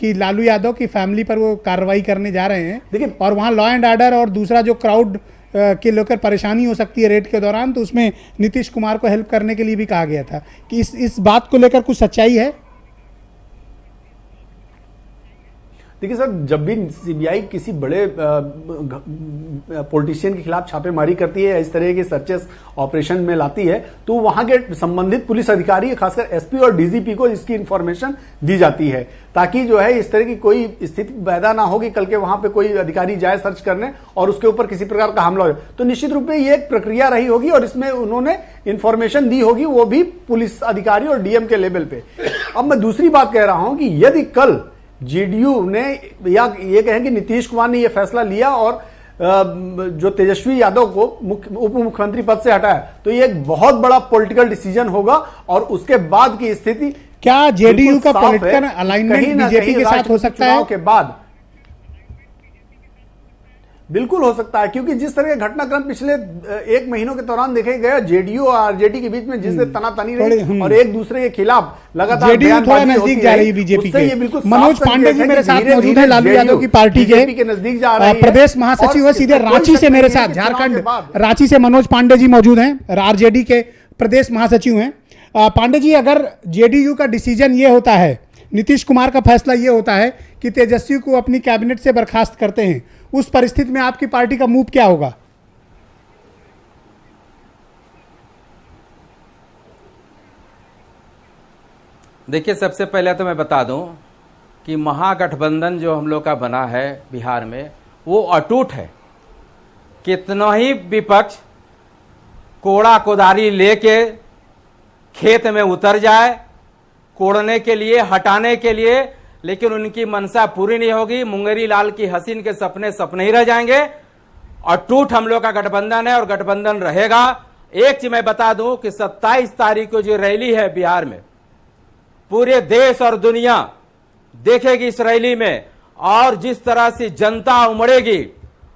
कि लालू यादव की फैमिली पर वो कार्रवाई करने जा रहे हैं। देखिए, और वहाँ लॉ एंड ऑर्डर और दूसरा जो क्राउड के लेकर परेशानी हो सकती है रेड के दौरान, तो उसमें नीतीश कुमार को हेल्प करने के लिए भी कहा गया था कि इस बात को लेकर कुछ सच्चाई है। देखिए सर, जब भी सीबीआई किसी बड़े पॉलिटिशियन के खिलाफ छापेमारी करती है, इस तरह के सर्चेस ऑपरेशन में लाती है, तो वहां के संबंधित पुलिस अधिकारी, खासकर एसपी और डीजीपी को इसकी इंफॉर्मेशन दी जाती है, ताकि जो है इस तरह की कोई स्थिति पैदा ना होगी कल के वहां पे कोई अधिकारी जाए सर्च करने और उसके ऊपर किसी प्रकार का हमला हो। तो निश्चित रूप में ये एक प्रक्रिया रही होगी और इसमें उन्होंने इंफॉर्मेशन दी होगी, वो भी पुलिस अधिकारी और डीएम के लेवल पे। अब मैं दूसरी बात कह रहा हूं कि यदि कल जेडीयू ने या ये कहें कि नीतीश कुमार ने यह फैसला लिया और जो तेजस्वी यादव को उप मुख्यमंत्री पद से हटाया, तो ये एक बहुत बड़ा पॉलिटिकल डिसीजन होगा, और उसके बाद की स्थिति क्या जेडीयू का पॉलिटिकल अलाइनमेंट बीजेपी के साथ हो सकता है के बाद? बिल्कुल हो सकता है, क्योंकि जिस तरह का घटनाक्रम पिछले एक महीनों के दौरान देखे गए जेडीयू और आरजेडी के बीच में, जिससे तनातनी रही और एक दूसरे के खिलाफ लगातार जेडीयू थोड़ा नजदीक जा रही है बीजेपी के। मनोज पांडे जी मेरे साथ मौजूद है, लालू यादव की पार्टी के नजदीक जा रही है, प्रदेश महासचिव है, सीधे रांची से मेरे साथ, झारखंड रांची से मनोज पांडे जी मौजूद हैं, आरजेडी के प्रदेश महासचिव हैं। पांडे जी, अगर जेडीयू का डिसीजन ये होता है, नीतीश कुमार का फैसला ये होता है कि तेजस्वी को अपनी कैबिनेट से बर्खास्त करते हैं, उस परिस्थिति में आपकी पार्टी का मूव क्या होगा? देखिए, सबसे पहले तो मैं बता दूं कि महागठबंधन जो हम लोग का बना है बिहार में, वो अटूट है। कितना ही विपक्ष कोड़ा कोदारी लेके खेत में उतर जाए कोड़ने के लिए, हटाने के लिए, लेकिन उनकी मनसा पूरी नहीं होगी। मुंगेरी लाल की हसीन के सपने सपने ही रह जाएंगे। अटूट हम लोग का गठबंधन है और गठबंधन रहेगा। एक चीज मैं बता दूं कि 27 तारीख को जो रैली है बिहार में, पूरे देश और दुनिया देखेगी इस रैली में, और जिस तरह से जनता उमड़ेगी,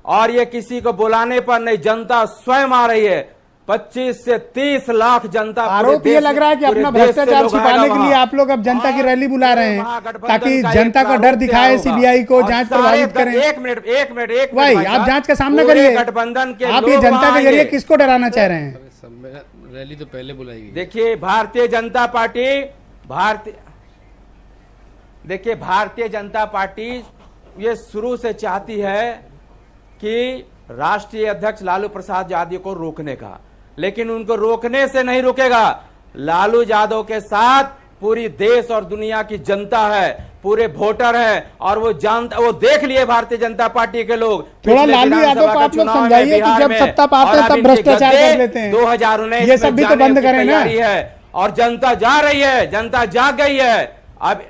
और ये किसी को बुलाने पर नहीं, जनता स्वयं आ रही है। 25 से 30 लाख जनता। आरोप ये लग रहा है कि अपना भ्रष्टाचार छिपाने के लिए आप लोग अब जनता की रैली बुला रहे हैं, ताकि जनता का डर दिखाए, सीबीआई को जांच प्रभावित करें। एक मिनट भाई, आप जांच का सामना करिए। गठबंधन के आप ये जनता के जरिए किसको डराना चाह रहे हैं? रैली तो पहले बुलाई गई। देखिए, भारतीय जनता पार्टी ये शुरू से चाहती है कि राष्ट्रीय अध्यक्ष लालू प्रसाद यादव को रोकने का, लेकिन उनको रोकने से नहीं रुकेगा। लालू यादव के साथ पूरी देश और दुनिया की जनता है, पूरे वोटर है, और वो जानता, वो देख लिए भारतीय जनता पार्टी के लोग। थोड़ा लालू यादव को आप लोग समझाइए कि जब सत्ता पाते हैं तब भ्रष्टाचार कर लेते हैं। 2019 ये सब भी तो बंद करें ना। और जनता जा रही है, जनता जाग गई है। अब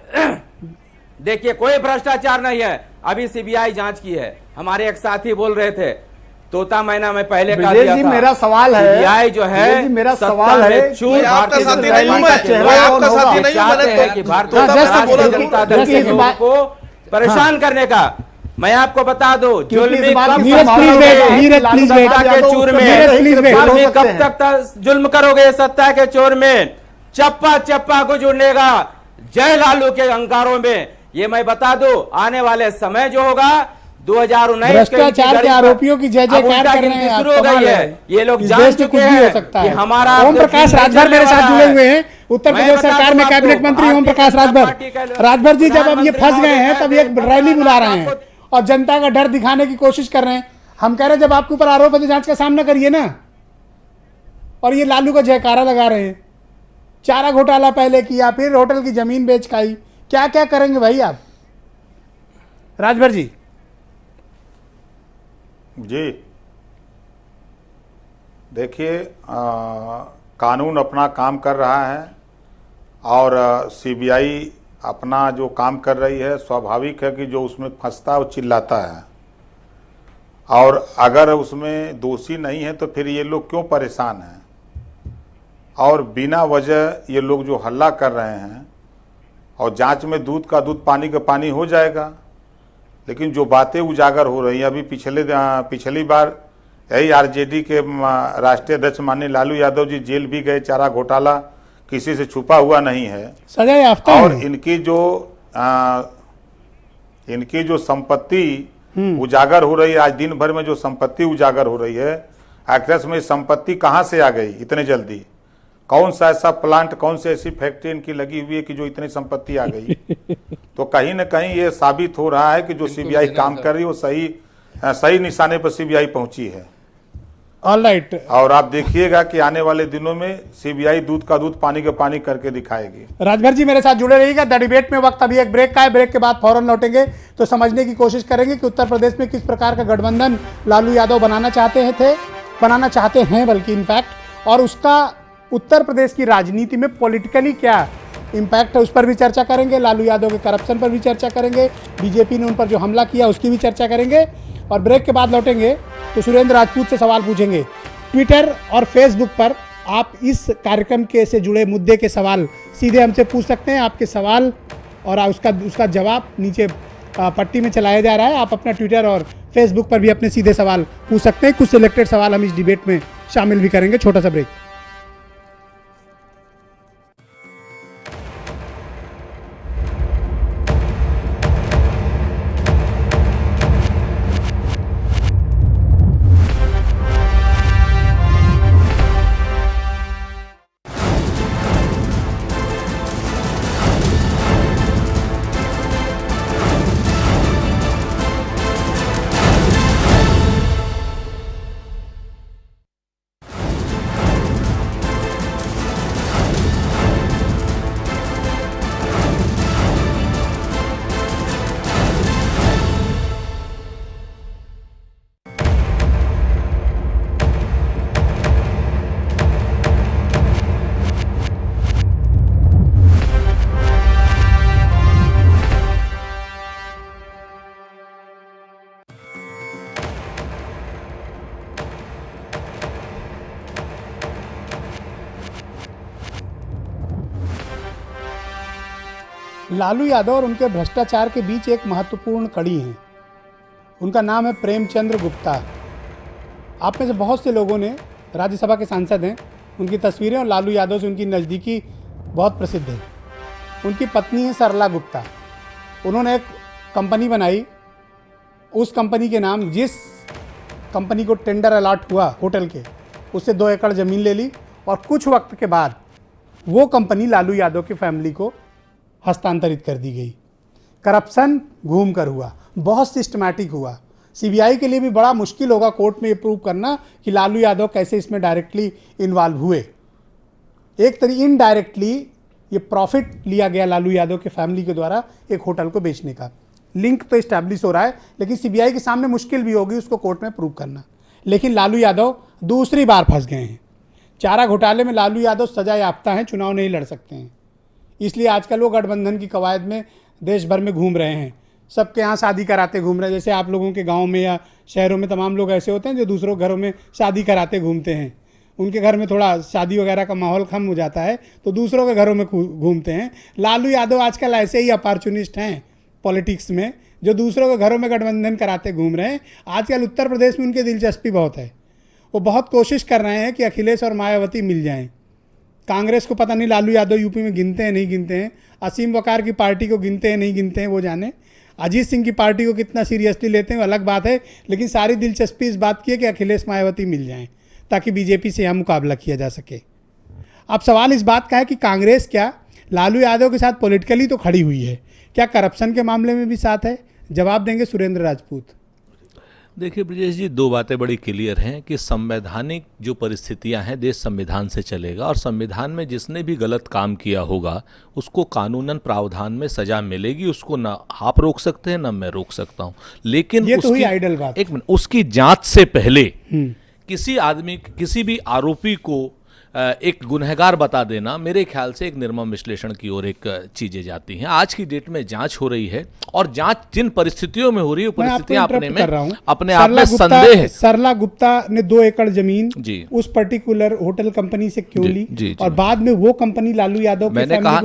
देखिए, कोई भ्रष्टाचार नहीं है। अभी सीबीआई जांच की है। हमारे एक साथी बोल रहे थे तोता मैना मैं पहले कह ब्रजेश दिया जी, था। मेरा सवाल है, सीबीआई जो है ब्रजेश जी, मेरा 70 सवाल है, में चूर मैं आपका भारतीय साथी जनता नहीं हूं, पार्टी मैं के आपका साथी नहीं हूं, चाहते मैंने हैं कि भारतीय हाँ, जैसे राष्ट्रीय क्योंकि- जनता दल क्योंकि के इस लोगों बात- को परेशान करने का मैं आपको बता दूं क्योंकि जुल्मी इस बात कब की नीरज, संभावना please wait, है कि Neeraj, Lalu please Prasad wait। के यादव चूर उस में समय please wait। गिरफ्तार हो जुल्मी सकते कब हैं। तक जुल्म करोगे सत्ता के चोर में, चप्पा चप्पा को जुड़नेगा जय लालू के अंगारों में। ये मैं बता दूं आने वाले समय जो होगा 2019 भ्रष्टाचार के आरोपियों की जय जयकार कर रहे हैं, शुरू हो कमाल गई है। है। ये लोग इस जान देश में चुके कुछ भी हो हैं सकता कि है। हमारा ओम प्रकाश राजभर मेरे साथ जुड़े हुए हैं, उत्तर मैं प्रदेश बता सरकार दूं में आपको, कैबिनेट मंत्री ओम भारतीय प्रकाश जनता राजभर। पार्टी के राजभर जी, जब अब ये प्रधानमंत्री फंस गए हैं महोदय तब ये एक रैली बुला रहे हैं और जनता का डर दिखाने की कोशिश कर रहे हैं। हम कह रहे हैं जब आपके ऊपर आरोप है तो जांच का सामना करिए ना। और ये लालू का जयकारा लगा रहे हैं। चारा घोटाला पहले किया, फिर होटल की जमीन बेच खाई, क्या क्या करेंगे भाई आप? राजभर जी। जी देखिए, कानून अपना काम कर रहा है और सीबीआई अपना जो काम कर रही है। स्वाभाविक है कि जो उसमें फंसता है वो चिल्लाता है, और अगर उसमें दोषी नहीं है तो फिर ये लोग क्यों परेशान हैं? और बिना वजह ये लोग जो हल्ला कर रहे हैं, और जांच में दूध का दूध पानी का पानी हो जाएगा। लेकिन जो बातें उजागर हो रही हैं, अभी पिछली बार यही आरजेडी के राष्ट्रीय अध्यक्ष माननीय लालू यादव जी जेल भी गए। चारा घोटाला किसी से छुपा हुआ नहीं है, सजा याफ्ता और है। इनकी जो संपत्ति उजागर हो रही है, आज दिन भर में जो संपत्ति उजागर हो रही है, आखिर में संपत्ति कहाँ से आ गई इतने जल्दी? कौन सा ऐसा प्लांट, कौन सी ऐसी फैक्ट्री इनकी लगी हुई है कि जो इतनी संपत्ति आ गई? तो कहीं ना कहीं ये साबित हो रहा है कि जो सीबीआई काम कर रही है वो सही निशाने पर सीबीआई पहुंची है। All right. और आप देखिएगा कि आने वाले दिनों में सीबीआई दूध का दूध पानी का पानी करके दिखाएगी। राजभर जी मेरे साथ जुड़े रहिएगा। द डिबेट में वक्त अभी एक ब्रेक का है, ब्रेक के बाद फौरन लौटेंगे तो समझने की कोशिश करेंगे कि उत्तर प्रदेश में किस प्रकार का गठबंधन लालू यादव बनाना चाहते हैं बल्कि इनफैक्ट, और उसका उत्तर प्रदेश की राजनीति में पॉलिटिकली क्या इम्पैक्ट है उस पर भी चर्चा करेंगे। लालू यादव के करप्शन पर भी चर्चा करेंगे, बीजेपी ने उन पर जो हमला किया उसकी भी चर्चा करेंगे। और ब्रेक के बाद लौटेंगे तो सुरेंद्र राजपूत से सवाल पूछेंगे। ट्विटर और फेसबुक पर आप इस कार्यक्रम के से जुड़े मुद्दे के सवाल सीधे हमसे पूछ सकते हैं। आपके सवाल और उसका जवाब नीचे पट्टी में चलाया जा रहा है। आप अपना ट्विटर और फेसबुक पर भी अपने सीधे सवाल पूछ सकते हैं। कुछ सिलेक्टेड सवाल हम इस डिबेट में शामिल भी करेंगे। छोटा सा ब्रेक। लालू यादव और उनके भ्रष्टाचार के बीच एक महत्वपूर्ण कड़ी है। उनका नाम है प्रेमचंद्र गुप्ता। आप में से बहुत से लोगों ने, राज्यसभा के सांसद हैं, उनकी तस्वीरें और लालू यादव से उनकी नज़दीकी बहुत प्रसिद्ध है। उनकी पत्नी है सरला गुप्ता। उन्होंने एक कंपनी बनाई। उस कंपनी के नाम, जिस कंपनी को टेंडर अलॉट हुआ होटल के, उससे 2 एकड़ ज़मीन ले ली और कुछ वक्त के बाद वो कंपनी लालू यादव की फैमिली को हस्तांतरित कर दी गई। करप्शन घूम कर हुआ, बहुत सिस्टमैटिक हुआ। सीबीआई के लिए भी बड़ा मुश्किल होगा कोर्ट में ये प्रूव करना कि लालू यादव कैसे इसमें डायरेक्टली इन्वॉल्व हुए। एक तरीके इनडायरेक्टली ये प्रॉफिट लिया गया लालू यादव के फैमिली के द्वारा एक होटल को बेचने का। लिंक तो इस्टेब्लिश हो रहा है, लेकिन सीबीआई के सामने मुश्किल भी होगी उसको कोर्ट में प्रूव करना। लेकिन लालू यादव दूसरी बार फंस गए हैं। चारा घोटाले में लालू यादव सजा याफ्ता हैं, चुनाव नहीं लड़ सकते हैं। इसलिए आजकल वो गठबंधन की कवायद में देश भर में घूम रहे हैं। सबके यहाँ शादी कराते घूम रहे हैं। जैसे आप लोगों के गांव में या शहरों में तमाम लोग ऐसे होते हैं जो दूसरों के घरों में शादी कराते घूमते हैं। उनके घर में थोड़ा शादी वगैरह का माहौल कम हो जाता है तो दूसरों के घरों में घूमते हैं। लालू यादव आजकल ऐसे ही अपॉर्चुनिस्ट हैं पॉलिटिक्स में, जो दूसरों के घरों में गठबंधन कराते घूम रहे हैं। आजकल उत्तर प्रदेश में उनकी दिलचस्पी बहुत है, वो बहुत कोशिश कर रहे हैं कि अखिलेश और मायावती मिल जाएं। कांग्रेस को पता नहीं लालू यादव यूपी में गिनते हैं नहीं गिनते हैं, असीम वकार की पार्टी को गिनते हैं नहीं गिनते हैं वो जाने, अजीत सिंह की पार्टी को कितना सीरियसली लेते हैं वो अलग बात है। लेकिन सारी दिलचस्पी इस बात की है कि अखिलेश मायावती मिल जाएं ताकि बीजेपी से यहाँ मुकाबला किया जा सके। अब सवाल इस बात का है कि कांग्रेस क्या लालू यादव के साथ पॉलिटिकली तो खड़ी हुई है, क्या करप्शन के मामले में भी साथ है? जवाब देंगे सुरेंद्र राजपूत। देखिए ब्रजेश जी, दो बातें बड़ी क्लियर हैं कि संवैधानिक जो परिस्थितियां हैं देश संविधान से चलेगा, और संविधान में जिसने भी गलत काम किया होगा उसको कानूनन प्रावधान में सजा मिलेगी। उसको ना आप रोक सकते हैं ना मैं रोक सकता हूं, लेकिन ये तो हुई आइडल बात। एक मिनट, उसकी जांच से पहले किसी आदमी, किसी भी आरोपी को एक गुनहगार बता देना मेरे ख्याल से एक निर्मम विश्लेषण की ओर एक चीजें जाती हैं। आज की डेट में जांच हो रही है और जांच जिन परिस्थितियों में हो रही है परिस्थितियां अपने आप में संदेह है। सरला गुप्ता ने 2 एकड़ जमीन जी उस पर्टिकुलर होटल कंपनी से क्यों ली जी, और बाद में वो कंपनी लालू यादव मैंने कहा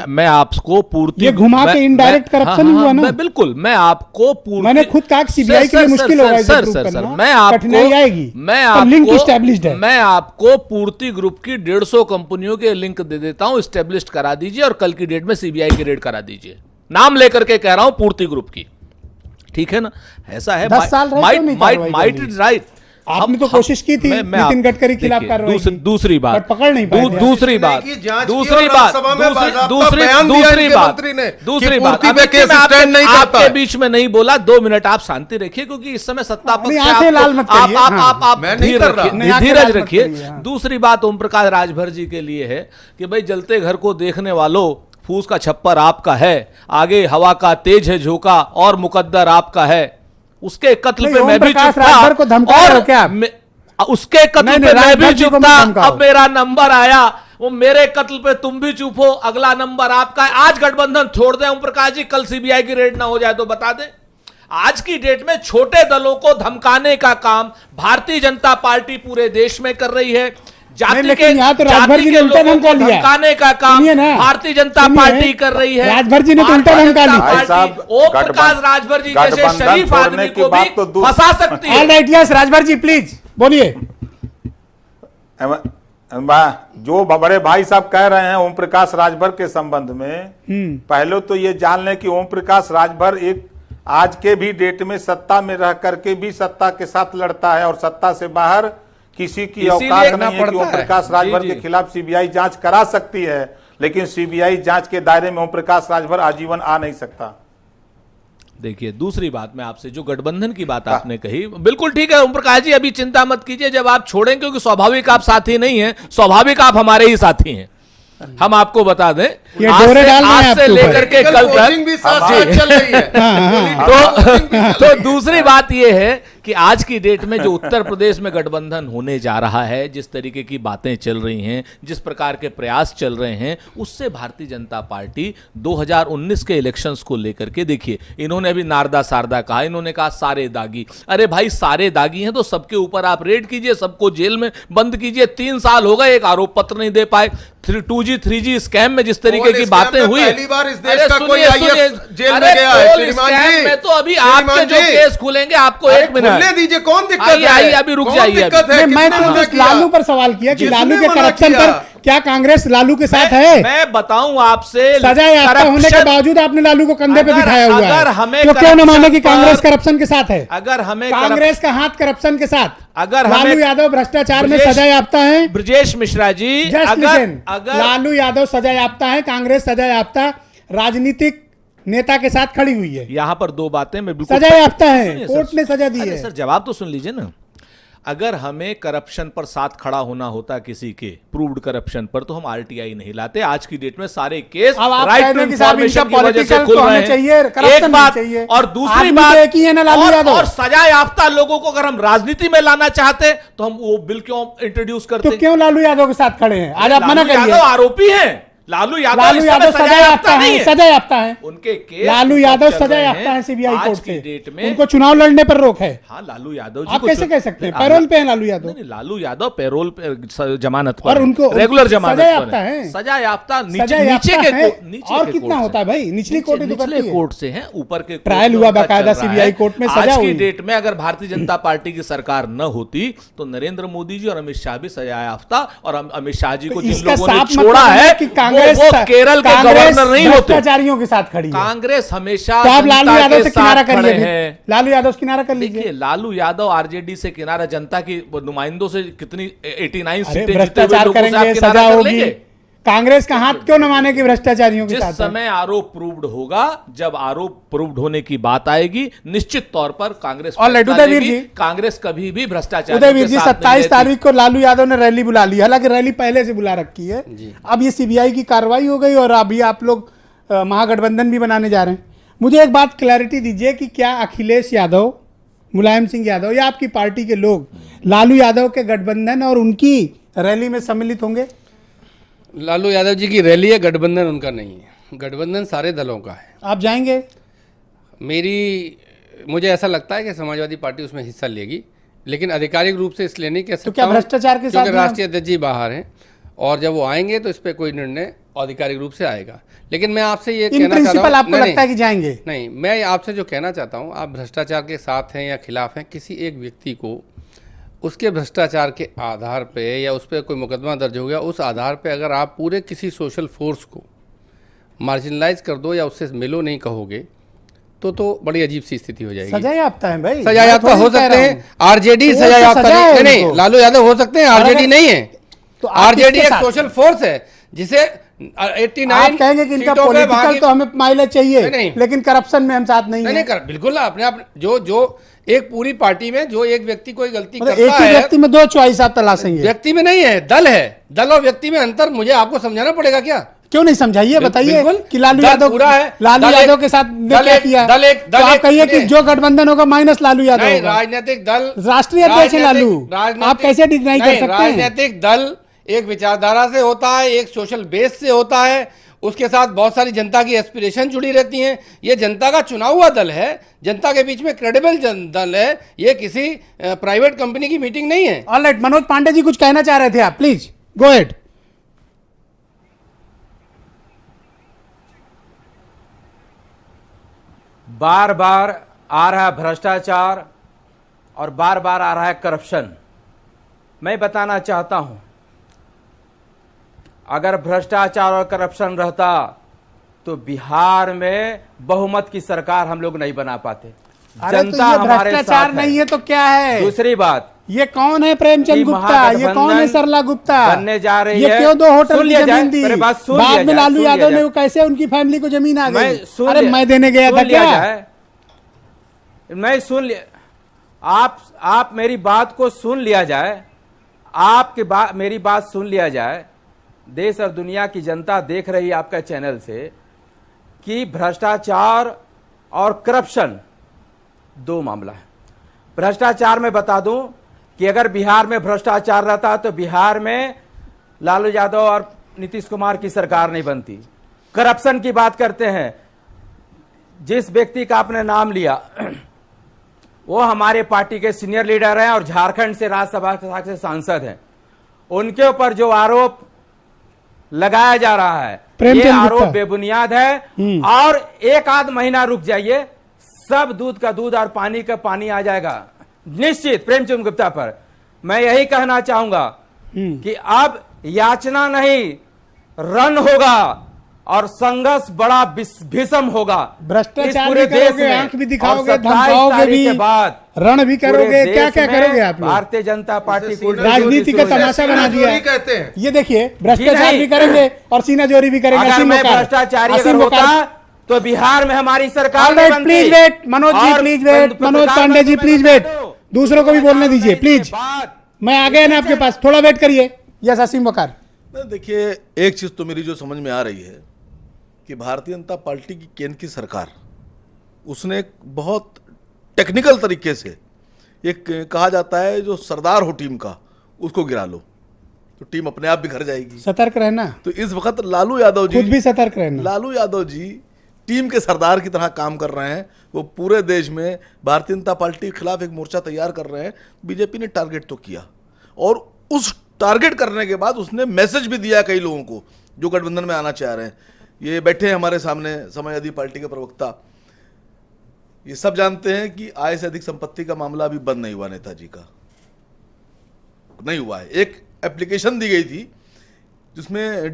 मैं आपको पूर्ति, ये घुमा के इनडायरेक्ट करप्शन हुआ ना। बिल्कुल, मैं आपको पूर्ति, मैंने खुद कहा सीबीआई के लिए मुश्किल होगा सर, मैं आपको पूर्ति ग्रुप की 150 कंपनियों के लिंक दे देता हूं, एस्टेब्लिश्ड करा दीजिए और कल की डेट में सीबीआई की रेड करा दीजिए। नाम लेकर के कह रहा हूं पूर्ति ग्रुप की, ठीक है ना? ऐसा है, माइट इज राइट। आपने तो कोशिश की थी नितिन गडकरी के खिलाफ कार्रवाई। दूसरी बात पकड़ नहीं पाए। दूसरी बात आपके बीच में नहीं बोला। 2 मिनट आप शांति रखिए क्योंकि इस समय सत्ता पक्ष आप धीरज रखिए। दूसरी बात ओम प्रकाश राजभर जी के लिए है कि भाई जलते घर को देखने वालों, फूस का छप्पर आपका है, आगे हवा का तेज है झोंका और मुकद्दर आपका है। उसके कत्ल पे मैं भी चुप था और उसके कत्ल पे मैं भी चुप था। अब मेरा नंबर आया, वो मेरे कत्ल पे तुम भी चुप हो, अगला नंबर आपका है। आज गठबंधन छोड़ दें ओम प्रकाश जी, कल सीबीआई की रेड ना हो जाए तो बता दें। आज की डेट में छोटे दलों को धमकाने का काम भारतीय जनता पार्टी पूरे देश में कर रही है। जाति के राजभर जी ने उल्टा धमका लिया, धमकाने का काम भारतीय जनता पार्टी कर रही है। राजभर जी ने तो उल्टा धमका लिया। ओम प्रकाश राजभर जी जैसे शरीफ आदमी को भी फंसा सकती है। Alright, yes Rajbhar ji please बोलिए। जो बड़े भाई साहब कह रहे हैं ओम प्रकाश राजभर के संबंध में, पहले तो ये जान लें कि ओम प्रकाश राजभर एक आज के भी डेट में सत्ता में रह करके भी सत्ता के साथ लड़ता है और सत्ता से बाहर किसी की औकात नहीं है कि ओम प्रकाश राजभर के खिलाफ सीबीआई जांच करा सकती है, लेकिन सीबीआई जांच के दायरे में ओम प्रकाश राजभर आजीवन आ नहीं सकता। देखिए दूसरी बात मैं आपसे, जो गठबंधन की बात आपने कही, बिल्कुल ठीक है ओम प्रकाश जी, अभी चिंता मत कीजिए। जब आप छोड़ें, क्योंकि स्वाभाविक आप साथी नहीं हैं, स्वाभाविक आप हमारे ही साथी हैं। हम आपको बता दें आज से लेकर के कल तक चल रही है। तो दूसरी बात यह है कि आज की डेट में जो उत्तर प्रदेश में गठबंधन होने जा रहा है, जिस तरीके की बातें चल रही हैं, जिस प्रकार के प्रयास चल रहे हैं, उससे भारतीय जनता पार्टी 2019 के इलेक्शंस को लेकर के, देखिए इन्होंने अभी नारदा सारदा कहा, इन्होंने कहा सारे दागी। अरे भाई सारे दागी हैं तो सबके ऊपर आप रेड कीजिए, सबको जेल में बंद कीजिए। 3 साल हो गए, एक आरोप पत्र नहीं दे पाए। 2G 3G स्कैम में जिस तरीके की बातें हुई, पहली बार इस देश का कोई आईएएस जेल में गया है। स्कैम में तो अभी आपके जो केस खुलेंगे, आपको 1 मिनट दीजिए, कौन दिक्कत है? अभी रुक जाइए। मैं तो लालू पर सवाल किया कि लालू के करप्शन पर क्या कांग्रेस लालू के साथ है? मैं बताऊं आपसे, सजा याफ्ता होने के बावजूद आपने लालू को कंधे पे बिठाया हुआ है। तो क्यों न माने कि कांग्रेस करप्शन के साथ है? अगर हमें कांग्रेस का हाथ करप्शन के साथ, अगर लालू यादव भ्रष्टाचार में सजा याफ्ता है। ब्रजेश मिश्रा जी, अगर लालू यादव सजा याफ्ता है, कांग्रेस सजा याफ्ता राजनीतिक नेता के साथ खड़ी हुई है। यहां पर 2 बातें मैं बिल्कुल सजा याफ्ता है, कोर्ट ने सजा दी है। सर जवाब तो सुन लीजिए ना। अगर हमें करप्शन पर साथ खड़ा होना होता किसी के प्रूव्ड करप्शन पर, तो हम आरटीआई नहीं लाते। आज की डेट में सारे केस राइट टू इंफॉर्मेशन की वजह से खुल रहे हैं। एक बात, और दूसरी बात, और सजा याफ्ता लोगों को अगर हम राजनीति में लाना चाहते तो हम वो बिल क्यों इंट्रोड्यूस करते? तो क्यों लालू यादव के साथ खड़े हैं? आज आप मना करिए। आरोपी हैं, लालू यादव सजा याफ्ता है, सजा याफ्ता है उनके केस लालू यादव सजा याफ्ता है सीबीआई आज कोर्ट की से, डेट में उनको चुनाव लड़ने पर रोक है। हाँ, लालू यादव जी आप को कैसे कह सकते हैं? पैरोल पे हैं लालू यादव। नहीं, लालू यादव पैरोल पे जमानत पर और उनको रेगुलर जमानत सजा पर याफ्ता है। सजा याफ्ता सजा याफ्ता नीचे है। के नीचे और के कितना कोर्ट होता है से। भाई? निचली कोर्ट ही तो निचले करती है। कोर्ट से हैं, ऊपर के ट्रायल हुआ बाकायदा सीबीआई कोर्ट में, सजा आज की हुई। डेट में अगर भारतीय जनता पार्टी की सरकार न होती तो नरेंद्र मोदी जी और अमित शाह भी सजा याफ्ता, और अमित शाह जी को जिन इसका लोगों ने साफ छोड़ा मतलब है कि कांग्रेस वो केरल के गवर्नर नहीं होते। भ्रष्टाचारियों के साथ खड़ी है। कांग्रेस हमेशा तो आप लालू जनता यादव के से किनारा साथ खड़े करिए, हैं। लालू यादव से किनारा कर लीजिए। देखिए, लालू यादव आरजेडी से किनारा, जनता की नुमाइंदों से कितनी 89 अरे सीटें जीते हुए भ्रष्टाचार लोगों से आप करेंगे, किनारा सजा कर होगी। लेंगे? कांग्रेस का हाथ क्यों न माने कि भ्रष्टाचारियों के जिस साथ है? समय आरोप प्रूव्ड होगा, जब आरोप प्रूव्ड होने की बात आएगी, निश्चित तौर पर कांग्रेस और फैसला उदयवीर लेगी। जी, कांग्रेस कभी भी भ्रष्टाचार उदयवीर जी 27 तारीख को लालू यादव ने रैली बुला ली, हालांकि रैली पहले से बुला रखी है। अब ये सीबीआई की कार्रवाई हो गई और अभी आप लोग महागठबंधन भी बनाने जा रहे हैं। मुझे एक बात क्लैरिटी दीजिए कि क्या अखिलेश यादव, मुलायम सिंह यादव या आपकी पार्टी के लोग लालू यादव के गठबंधन और उनकी रैली में सम्मिलित होंगे? लालू यादव जी की रैली है, गठबंधन उनका नहीं है। गठबंधन सारे दलों का है। आप जाएंगे? मुझे ऐसा लगता है कि समाजवादी पार्टी उसमें हिस्सा लेगी, लेकिन आधिकारिक रूप से इसलिए नहीं कह सकता। तो क्या भ्रष्टाचार के साथ क्योंकि राष्ट्रीय अध्यक्ष जी बाहर हैं, और जब वो आएंगे तो इस पर कोई निर्णय आधिकारिक रूप से आएगा। लेकिन मैं आपसे ये कहना चाहता हूँ, आपको लगता है कि जाएंगे? नहीं, मैं आपसे जो कहना चाहता हूँ, आप भ्रष्टाचार के साथ हैं या खिलाफ हैं, किसी एक व्यक्ति को उसके भ्रष्टाचार के आधार पे या उस पर कोई मुकदमा दर्ज हो गया, उस आधार पे अगर आप पूरे किसी सोशल फोर्स को मार्जिनलाइज कर दो या उससे मिलो नहीं कहोगे तो बड़ी अजीब सी स्थिति हो जाएगी। सजा याफ्ता है भाई, सजा याफ्ता हो सकते हैं, आरजेडी सजा याफ्ता नहीं, लालू यादव हो सकते हैं, आरजेडी नहीं है। तो आरजेडी एक सोशल फोर्स है जिसे 89 आप कहेंगे कि इनका पॉलिटिकल तो हमें माइलेज चाहिए, लेकिन करप्शन में हम साथ नहीं है। बिल्कुल, अपने आप जो एक पूरी पार्टी में जो एक व्यक्ति कोई गलती करता एक ही है, व्यक्ति में दो चॉइस आप तलाशेंगे। व्यक्ति में नहीं है, दल है। दल और व्यक्ति में अंतर मुझे आपको समझाना पड़ेगा क्या? क्यों नहीं समझाइए, बताइए कि लालू यादव पूरा है, लालू यादव के साथ क्या किया? तो आप कहिए कि जो गठबंधन होगा माइनस लालू यादव होगा। राजनीतिक दल, राष्ट्रीय अध्यक्ष है लालू, आप कैसे डिनाई कर सकते हैं? राजनीतिक दल एक विचारधारा से होता है, एक सोशल बेस से होता है, उसके साथ बहुत सारी जनता की एस्पिरेशन जुड़ी रहती हैं। ये जनता का चुना हुआ दल है, जनता के बीच में क्रेडिबल दल है, ये किसी प्राइवेट कंपनी की मीटिंग नहीं है। ऑलराइट, मनोज पांडे जी कुछ कहना चाह रहे थे आप, प्लीज गो अहेड। बार बार आ रहा है भ्रष्टाचार और बार बार आ रहा है करप्शन। मैं बताना चाहता हूं, अगर भ्रष्टाचार और करप्शन रहता तो बिहार में बहुमत की सरकार हम लोग नहीं बना पाते। जनता हमारे भ्रष्टाचार नहीं है तो क्या है? दूसरी बात, ये कौन है प्रेमचंद गुप्ता? ये कौन है सरला गुप्ता? बनने जा रही ये है। क्यों 2 होटल की जमीन दी? बाद में लालू यादव ने कैसे उनकी फैमिली को जमीन आ गई? अरे मैं देने गया था क्या? मैं सुन लिया, आप मेरी बात को सुन लिया जाए, आपकी बात मेरी बात सुन लिया जाए। देश और दुनिया की जनता देख रही है आपका चैनल से कि भ्रष्टाचार और करप्शन 2 मामला है। भ्रष्टाचार में बता दूं कि अगर बिहार में भ्रष्टाचार रहता तो बिहार में लालू यादव और नीतीश कुमार की सरकार नहीं बनती। करप्शन की बात करते हैं, जिस व्यक्ति का आपने नाम लिया वो हमारे पार्टी के सीनियर लीडर हैं और झारखंड से राज्यसभा से सांसद हैं। उनके ऊपर जो आरोप लगाया जा रहा है, ये आरोप बेबुनियाद है। और एक आध महीना रुक जाइए, सब दूध का दूध और पानी का पानी आ जाएगा निश्चित प्रेमचंद गुप्ता पर। मैं यही कहना चाहूंगा कि अब याचना नहीं, रन होगा और संघर्ष बड़ा भीषण होगा। भ्रष्टाचार भी करोगे, आंख भी दिखाओगे, धमकाओगे भी, रण भी करोगे, क्या क्या करोगे आप लोग? भारतीय जनता पार्टी को राजनीति का तमाशा बना दिया कहते हैं। ये देखिए, भ्रष्टाचार भी करेंगे और सीनाजोरी भी करेंगे। अगर मैं भ्रष्टाचारी होता तो बिहार में हमारी सरकार please wait Manoj ji, please wait Manoj Pandey ji, please wait, दूसरों को भी बोलने दीजिए प्लीज। मैं आ गया ना आपके पास, थोड़ा वेट करिए। यस असीम वकार। देखिए, एक चीज तो मेरी जो समझ में आ रही है कि भारतीय जनता पार्टी की केंद्र की सरकार, उसने एक बहुत टेक्निकल तरीके से, एक कहा जाता है जो सरदार हो टीम का, उसको गिरा लो। तो टीम अपने आप बिखर जाएगी। सतर्क रहना। तो इस वक्त लालू यादव जी, खुद भी सतर्क रहना। लालू यादव जी टीम के सरदार की तरह काम कर रहे हैं। वो पूरे देश में भारतीय जनता पार्टी के खिलाफ एक मोर्चा तैयार कर रहे हैं। बीजेपी ने टारगेट तो किया, और उस टारगेट करने के बाद उसने मैसेज भी दिया कई लोगों को जो गठबंधन में आना चाह रहे हैं। ये बैठे हैं हमारे सामने समाजवादी पार्टी के प्रवक्ता, ये सब जानते हैं कि आय से अधिक संपत्ति का मामला अभी बंद नहीं हुआ, नेताजी का नहीं हुआ है। एक एप्लीकेशन दी गई थी जिसमें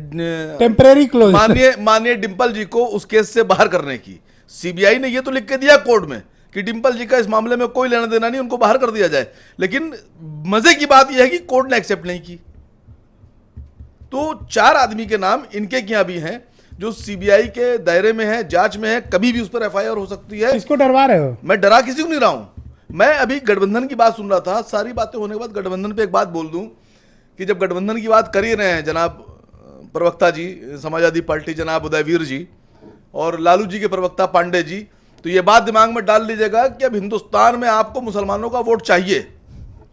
टेम्परेरी क्लोज, माननीय डिंपल जी को उस केस से बाहर करने की, सीबीआई ने ये तो लिख के दिया कोर्ट में कि डिंपल जी का इस मामले में कोई लेना देना नहीं, उनको बाहर कर दिया जाए। लेकिन मजे की बात यह है कि कोर्ट ने एक्सेप्ट नहीं की। तो 4 आदमी के नाम इनके क्या भी हैं जो सीबीआई के दायरे में है, जांच में है, कभी भी उस पर एफआईआर हो सकती है। इसको डरवा रहे हो? मैं डरा किसी को नहीं रहा हूं। मैं अभी गठबंधन की बात सुन रहा था। सारी बातें होने के बाद गठबंधन पे एक बात बोल दूं कि जब गठबंधन की बात कर ही रहे हैं जनाब प्रवक्ता जी, समाजवादी पार्टी जनाब उदयवीर जी और लालू जी के प्रवक्ता पांडे जी, तो ये बात दिमाग में डाल लीजिएगा कि अब हिंदुस्तान में आपको मुसलमानों का वोट चाहिए।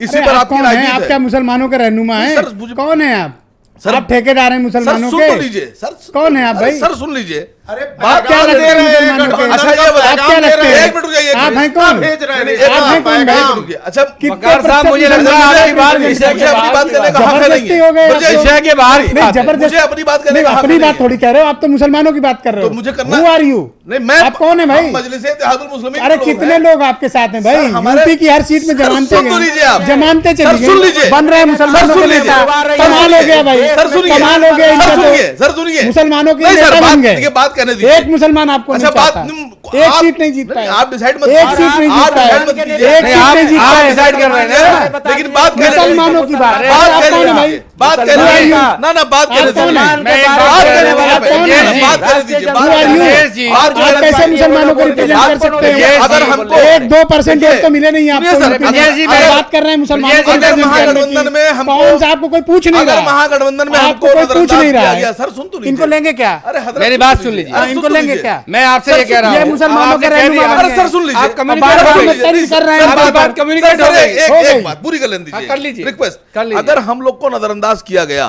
इसी पर आपकी राजनीति है। आप क्या मुसलमानों के रहनुमा हैं? कौन है आप? सर, आप ठेकेदार हैं मुसलमानों के? सुन लीजिए सर, कौन है आप भाई? सर सुन लीजिए। अरे आप क्या लगते हैं मुसलमानों के? अच्छा ये बताइए, आप क्या लगते हैं? एक मिनट रुकिए, आप हैं कौन? भेज रहे हैं आप हैं कौन भाई? रुकिए। अच्छा वकार साहब, मुझे लग रहा है आपकी बात विषय के अपनी बात करने का हक है जबरदस्ती हो गए। विषय के बाहर की बात है। जबरदस्ती मुझे अपनी बात करने का हक अपनी नहीं बात है। थोड़ी कह रहे हो आप, तो मुसलमानों की बात कर रहे हो। तो मुझे करना, Who are you? नहीं मैं, आप कौन है भाई? मजलिस-ए-इत्तेहादुल मुस्लिमीन अरे के कितने हैं। लोग आपके साथ हैं भाई? सर, हमारे- यूपी की हर सीट में सर, जमानते सुन तो लीजिए आप। जमानते सर, चली सुन गई, लीजिए। बन रहे हैं मुसलमानों सर, के सुन लीजिए। नेता। कमाल हो गया भाई, सर सुनिए, कमाल हो गया। सर इनका तो सुनिए, सर सुनिए। मुसलमानों के नहीं सर, नेता बात बन गए। देखिए, बात कहने दीजिए। एक मुसलमान आपको अच्छा नहीं बात चाहता। एक सीट नहीं जीत पाए। आप डिसाइड मत एक सीट नहीं जीत पाए। डिसाइड मत कीजिए। एक नहीं, सीट आप नहीं जीत आप पाए। डिसाइड कर रहे हैं ना। लेकिन बात कहने मुसलमानों की बात। बात आप कहने कौन है भाई? दीजिए। बात कहने Who are दीजिए। you? ना बात कहने आप कौन दीजिए। है? मैं एक बात बात कहने कहने वाला दीजिए। ब्रजेश जी, बात कहने दीजिए। Who are you? ब्रजेश जी, आप कैसे मुसलमानों को रिप्रेजेंट कर सकते हैं? अगर हमको 1-2% वोट तो मिले नहीं आपको। सुनिए सर, यूपी में। ब्रजेश जी, आप मैं- बात कर रहे हैं मुसलमानों को अगर represent करने महागठबंधन की। में हमको- कौन सा आपको कोई पूछ नहीं रहा अगर है? महागठबंधन में आपको हमको कोई पूछ नजरअंदाज नहीं रहा किया है। गया, सर सुन तो लीजिए। इनको लेंगे क्या? अरे हजरत मेरी सुन बात लीजिए। सुन लीजिए। अरे इनको सुन लेंगे लीजिए। क्या? मैं आपसे ये कह रहा हूँ, ये मुसलमानों आपने के कह दिया। रहनुमा अरे सर सुन लीजिए। आप communicate बार बार कर मत लीजिए। कर रहे हैं आपकी बात। बात communicate सर, हो गई। एक- हो एक गई। बात पूरी कर लेने हाँ, दीजिए। कर लीजिए। रिक्वेस्ट, कर लीजिए। अगर हम लोग को नजरअंदाज किया गया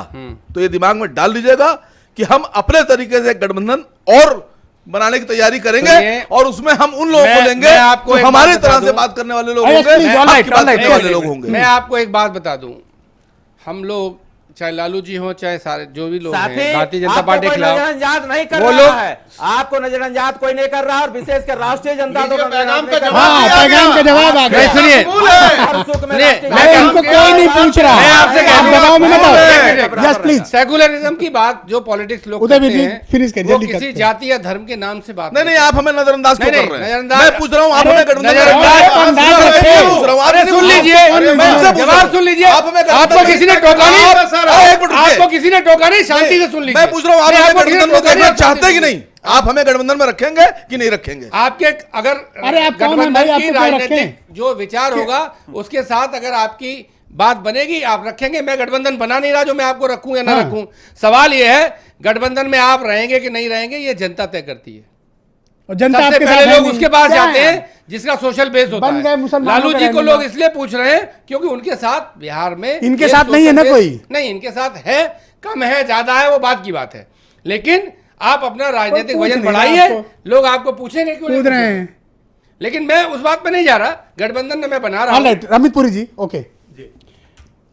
तो ये दिमाग में डाल दीजिएगा कि हम अपने तरीके से गठबंधन और बनाने की तैयारी करेंगे सुनिए, और उसमें हम उन लोगों को मैं लेंगे आपको जो एक हमारी बात बता तरह से दूं। बात करने वाले लोग अरे, होंगे, please, all आपकी right, बात all right, करने all वाले right. लोग होंगे। मैं आपको एक बात बता दूं, हम लोग चाहे लालू जी हो चाहे सारे जो भी लोग साथी, हैं भारतीय जनता आपको पार्टी के कोई खिलाफ, नजरअंदाज नहीं कर वो रहा लोग- है। आपको नजरअंदाज कोई नहीं कर रहा और विशेषकर राष्ट्रीय जनता दल पैगाम का जवाब हाँ, पैगाम का जवाब आ नहीं, गया। सुनिए सुनिए अरे इनको कोई नहीं पूछ रहा। मैं आपसे कह आप रहा हूं, दबाव में मत आओ। एक यस प्लीज। सेकुलरिज्म की बात जो पॉलिटिक्स लोग उदय करते जी, हैं, finish करिए, वो जल्दी किसी करते हैं। जाति या धर्म के नाम से बात नहीं आप हमें नजरअंदाज क्यों नहीं, कर रहे हैं? नजरअंदाज- मैं पूछ रहा हूँ आप अरे, हमें गठबंधन में नजरअंदाज रखें। अंदाज मैं रखें। पूछ रहा हूँ, आप अरे नहीं सुन पूछ- लीजिए, अरे, मैं आपसे पूछ रहा जवाब हूँ। सुन लीजिए। आप हमें गठबंधन आपको में किसी ने रखें। टोका नहीं, अरे, एक मिनट रुकिए। आपको किसी ने टोका नहीं, शांति से सुन लीजिए। मैं पूछ रहा हूँ आप नहीं, हमें आपको किसी ने गठबंधन में टोका नहीं, देखना आप चाहते शांति कि से नहीं? आप हमें गठबंधन में रखेंगे कि नहीं रखेंगे? आपके अगर अरे आप कौन हैं भाई? गठबंधन की आपको क्यों राजनीतिक रखें? जो विचार होगा उसके साथ अगर आपकी बात बनेगी आप रखेंगे। मैं गठबंधन बना नहीं रहा जो मैं आपको रखूं या ना हाँ। रखूं। सवाल यह है गठबंधन में आप रहेंगे कि नहीं रहेंगे, ये जनता तय करती है। और जनता सबसे आपके साथ पहले है लोग नहीं। उसके पास क्या जाते है? हैं जिसका सोशल बेस होता बन गए है। मुसलमानों लालू के जी को रहनुमा। लोग इसलिए पूछ रहे हैं क्योंकि उनके साथ बिहार में इनके ये साथ नहीं है ना सोशल बेस- कोई? नहीं, इनके साथ है, कम है ज्यादा है वो बात की बात है, लेकिन आप अपना राजनीतिक पूछ वजन नहीं रहा बढ़ाइए, आपको। लोग आपको पूछेंगे क्यों नहीं कूद रहे पूछेंगे। हैं। लेकिन मैं उस बात पे नहीं जा रहा, गठबंधन में मैं बना रहा हूं। ऑलराइट, रमित पुरी जी, ओके।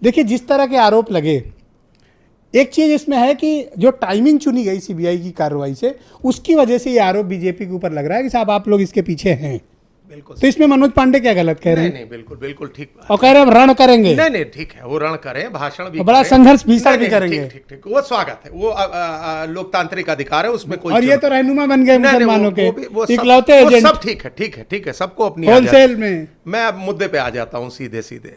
देखिए जिस तरह के आरोप लगे, एक चीज इसमें है कि जो टाइमिंग चुनी गई सीबीआई की कार्रवाई से, उसकी वजह से ये आरोप बीजेपी के ऊपर लग रहा है कि साहब आप लोग इसके पीछे हैं। बिल्कुल तो इसमें मनोज पांडे क्या गलत कह रहे नहीं हैं? नहीं बिल्कुल बिल्कुल ठीक बात। और कह रहे हैं हम रण करेंगे। नहीं नहीं ठीक है, वो रण करें, भाषण भी और बड़ा करें। संघर्ष भीषण नहीं, भी नहीं, करेंगे। ठीक ठीक ठीक, वो स्वागत है, वो लोकतांत्रिक अधिकार है, उसमें कोई और ये तो रहनुमा बन गए नहीं, नहीं, मुसलमानों वो भी- वो के सब- इकलौते वो एजेंट सब ठीक है ठीक है ठीक है, सबको अपनी होलसेल आजादी- में। मैं अब मुद्दे पे आ जाता हूं सीधे सीधे।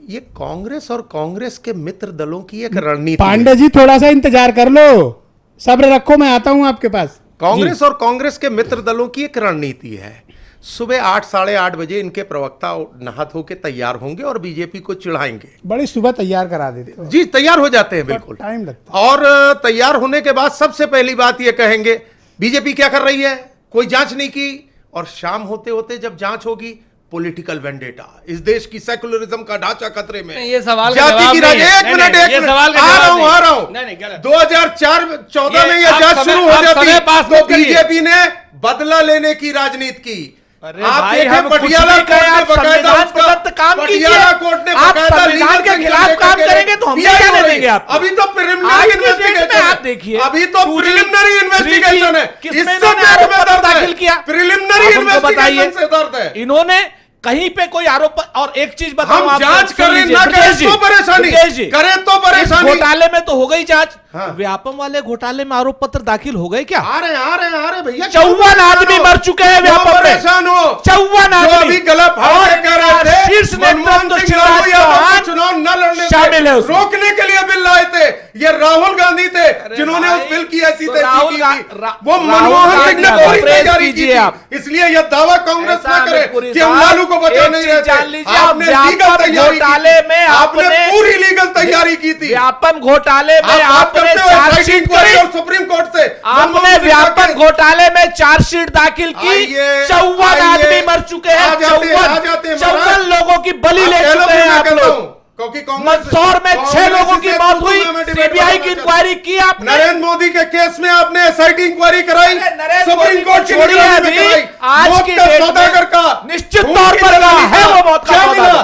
ये कांग्रेस और कांग्रेस के मित्र दलों की एक रणनीति है। पांडे जी थोड़ा सा इंतजार कर लो, सब्र रखो, मैं आता हूं आपके पास। कांग्रेस और कांग्रेस के मित्र दलों की एक रणनीति है। सुबह 8 साढ़े 8 बजे इनके प्रवक्ता नहा धो के तैयार होंगे और बीजेपी को चिढ़ाएंगे। बड़ी सुबह तैयार करा देते हो। जी तैयार हो जाते हैं बिल्कुल, टाइम लगता और तैयार होने के बाद सबसे पहली बात ये कहेंगे बीजेपी क्या कर रही है, कोई जांच नहीं की। और शाम होते होते जब जांच होगी पॉलिटिकल वेंडेटा, इस देश की सेकुलरिज्म का ढांचा खतरे में। ये सवाल का जाति जवाब की नहीं है। एक मिनट ये सवाल का आ जवाब रहा हूं नहीं। आ रहा हूं नहीं, गलत। 2014 में यह आप जांच समय- शुरू हो आप जाती समय पास तो मत करिए। बीजेपी ने बदला लेने की राजनीति की। अरे आप भाई, देखें हम कुछ पटियाला भी कहें, कोर्ट ने आप बकायदा संविधान उसका- प्रदत्त काम कीजिए। पटियाला कोर्ट ने आप बकायदा संविधान लीगल के सेंक्शन खिलाफ लेकर काम के करेंगे तो हम PI क्या हो रही देंगे है। आपको? अभी तो आज प्रिलिमिनरी के डेट में इन्वेस्टिगेशन आप देखिए, अभी तो प्रिलिमिनरी इन्वेस्टिगेशन है, किसमें इससे इन्होंने पेट आरोप में पत्र दर्द दाखिल किया? है। प्रिलिमिनरी आप हमको बताइए। इन्वेस्टिगेशन से दर्द है। इन्होंने कहीं पे कोई आरोप, और एक चीज बताऊं हम आपको, जांच सुन करें लीजिए, ना ब्रजेश करें जी, तो परेशानी, ब्रजेश जी, करें तो इस परेशानी। घोटाले में तो हो गई जांच, हाँ। व्यापम वाले घोटाले में आरोप पत्र दाखिल हो गए क्या? आ रहे भैया। 54 आदमी मर चुके हैं व्यापम में। परेशान हो 54 जो आदमी अभी गला फाड़ के कह रहे थे शीर्ष मनमोहन नेतृत्व सिंह लालू यादव चौहान को चुनाव न लड़ने शामिल है से उसमें। रोकने के लिए बिल लाए थे। ये राहुल गांधी थे जिन्होंने भाई, उस बिल की ऐसी तो तैसी राहुल की गा- थी। रा- वो राहुल मनमोहन सिंह ने गांधी पूरी प्रेस तैयारी की कीजिए थी। आप। इसलिए यह दावा कांग्रेस ऐसा न करे पुरी कि हम साहब, लालू को बचा एक नहीं चीज रहे जान थे। लीजिए, आपने व्यापम लीगल तैयारी घोटाले की थी। में आपने आपने पूरी लीगल तैयारी की थी। व्यापम घोटाले में आप बात आपने करते हो चार्जशीट SIT इंक्वायरी करी, और सुप्रीम कोर्ट से आपने मनमोहन सिंह व्यापम का घोटाले में चार्जशीट दाखिल की। आइए, 54 आइए, आदमी मर चुके हैं। आ जाते हैं, 54 लोगों की बलि ले आप कह लो चुके कि हैं मैं आप कहता लोग। हूं, क्योंकि मंदसौर में 6 लोगों की मौत हुई, सीबीआई की इंक्वायरी की आपने। नरेंद्र मोदी के केस में आपने SIT इंक्वायरी कराई, अरे नरेंद्र सुप्रीम मोदी कोर्ट की को छोड़िए निगरानी में अभी, कराई। आज मौत की का डेट में सौदागर का निश्चित खून तौर की पर दलाली है का वो मौत का क्या सौदागर। मिला?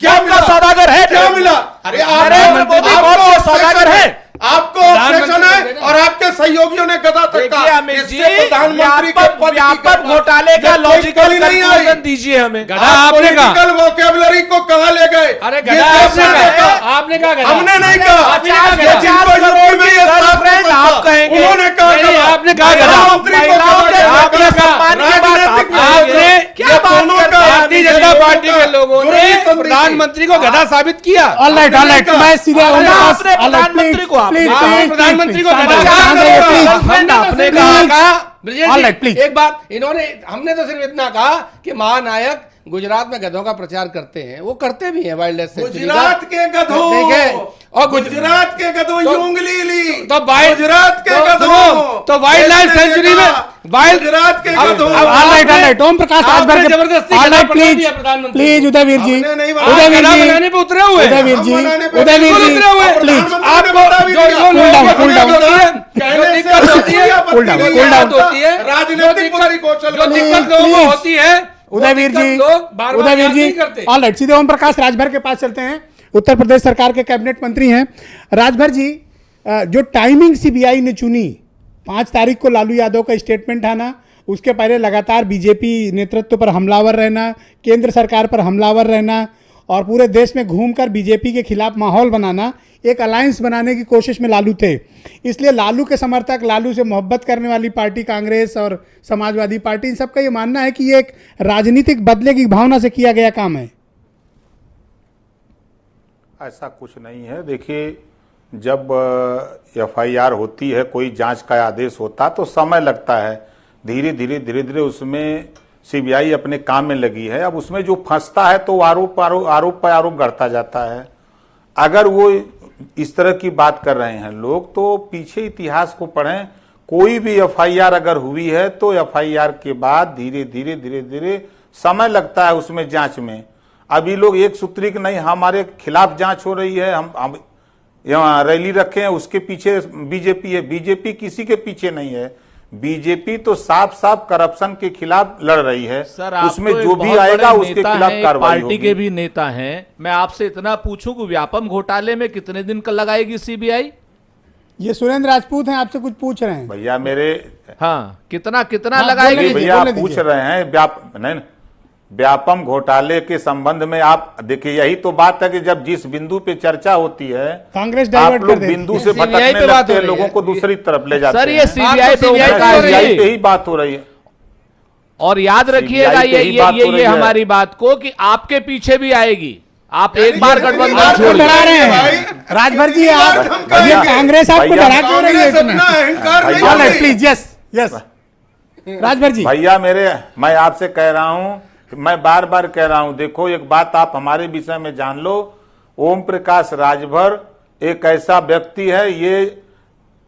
क्या मौत का मिला? सौदागर है क्या नरेंद्र मिला? अरे नरेंद्र मोदी मौत का सौदागर है। आपको ऑब्सेशन है और आपके सहयोगियों ने गदा तक देखिए अमित जी, प्रधानमंत्री के पद की व्यापक गणना। घोटाले का ये कोई लॉजिकल कमी नहीं आई। कंक्लूजन दीजिए हमें। गधा आपने कहा। पॉलिटिकल वोकैबुलरी को कहां ले गए? अरे ये गधा कैसे आपने देखा? कहा। आपने कहा गधा। हमने नहीं कहा। 50 ये जिनको यूपी में ये साफ गर्लफ्रेंड पता आप था, कहेंगे। उन्होंने कहा नहीं, गधा। आपने कहा गधा। प्रधानमंत्री को महिलाओं के गधा आपने कहा। सम्मान की बात राजनीतिक आप लोगों आपने को- क्या ये बात दोनों करते का हैं? भारतीय जनता पार्टी के लोगों ने प्रधानमंत्री को गधा साबित किया। ऑल राइट मैं सीधे अरे उनके पास- आपने all right, प्रधानमंत्री को आप- please, आप please, प्रधानमंत्री को please, गधा please, कहा। please, गर्लफ्रेंड आपने please, कहा। Brajesh All ji, right, please. एक बात इन्होंने हमने तो सिर्फ इतना कहा कि महानायक गुजरात में गधों का प्रचार करते हैं, वो करते भी हैं वाइल्ड लाइफ सेंचुरी का। गुजरात के गधों ठीक है। और गुजरात के गधों तो- उंगली ली तो वाइल्ड गुजरात के तो- गधों तो वाइल्ड लाइफ ऐसे सेंचुरी में कहा, वाइल्ड गुजरात के गधों ऑल राइट ओम प्रकाश आपने राजभर जबरदस्ती ऑल गधा राइट बना प्लीज दिया प्रधानमंत्री प्लीज को। उदयवीर जी हमने नहीं आप बनाया। गधा उदयवीर बनाने जी पे उतरे हुए हैं। उदयवीर हम जी बनाने पे उदयवीर बिल्कुल जी उतरे हुए हैं। प्लीज प्रधानमंत्री ने आपको बता भी जो दिया। लोगों down, को cool down. दिक्कत होती है, कहने जो से दिक्कत होती है, आपत्ति cool down, नहीं cool है। down. होती है, राजनीतिक पुनरी कौशल जो दिक्कत लोगों को Please. होती है, वो उदयवीर दिक्कत जी लोग बार-बार उदयवीर याद जी नहीं करते। ऑल राइट सीधे ओम प्रकाश राजभर के पास चलते हैं। उत्तर प्रदेश सरकार के कैबिनेट मंत्री हैं राजभर जी। जो टाइमिंग सीबीआई ने चुनी 5 तारीख को लालू यादव का स्टेटमेंट आना, उसके पहले लगातार बीजेपी नेतृत्व पर हमलावर रहना, केंद्र सरकार पर हमलावर रहना और पूरे देश में घूमकर बीजेपी के खिलाफ माहौल बनाना, एक अलायंस बनाने की कोशिश में लालू थे। इसलिए लालू के समर्थक, लालू से मोहब्बत करने वाली पार्टी कांग्रेस और समाजवादी पार्टी, इन सबका ये मानना है कि ये एक राजनीतिक बदले की भावना से किया गया काम है। ऐसा कुछ नहीं है। देखिए, जब एफआईआर होती है, कोई जांच का आदेश होता तो समय लगता है। धीरे धीरे उसमें सीबीआई अपने काम में लगी है। अब उसमें जो फंसता है तो आरोप पर आरोप बढ़ता जाता है। अगर वो इस तरह की बात कर रहे हैं लोग, तो पीछे इतिहास को पढ़ें। कोई भी एफआईआर अगर हुई है तो एफआईआर के बाद धीरे धीरे समय लगता है उसमें जांच में। अभी लोग एक सूत्री के नहीं, हमारे खिलाफ जांच हो रही है, हम यहाँ रैली रखे हैं, उसके पीछे बीजेपी है। बीजेपी किसी के पीछे नहीं है। बीजेपी तो साफ साफ करप्शन के खिलाफ लड़ रही है। सर, आप उसमें तो एक जो भी बहुत आएगा बड़े उसके नेता खिलाफ हैं, कार्रवाई पार्टी होगी। के भी नेता हैं। मैं आपसे इतना पूछूं कि व्यापम घोटाले में कितने दिन का लगाएगी सीबीआई? ये सुरेंद्र राजपूत हैं, आपसे कुछ पूछ रहे हैं। भैया मेरे हाँ, कितना हाँ, लगाएगी? बोलिए। भैया बोलने आप पूछ दीजिए। रहे हैं व्यापम घोटाले के संबंध में। आप देखिए, यही तो बात है कि जब जिस बिंदु पे चर्चा होती है, कांग्रेस आप डाइवर्ट कर लोग देती बिंदु है। से CBI भटकने पे बात लगते हो हैं, रही लोगों है। को दूसरी तरफ ले जाते सर, ये हैं। सीबीआई पे CBI बात हो रही सीबीआई पे है। ही बात हो रही है। और याद रखिएगा CBI पे ही बात हो रही ये है। हमारी बात को कि आपके पीछे भी आएगी। आप एक बार कितनी गठबंधन बार छोड़ डरा दीजिए। रहे भाई, हैं राजभर जी। कितनी बार आप धमकाएंगे? ये कांग्रेस आपको भैया, डरा क्यों रही है कांग्रेस इतना? अपना अहंकार नहीं भैया, ऑल राइट छोड़ी। प्लीज यस यस राजभर जी। भैया मैं आपसे कह रहा हूं, मैं बार बार कह रहा हूं, देखो एक बात आप हमारे विषय में जान लो। ओम प्रकाश राजभर एक ऐसा व्यक्ति है,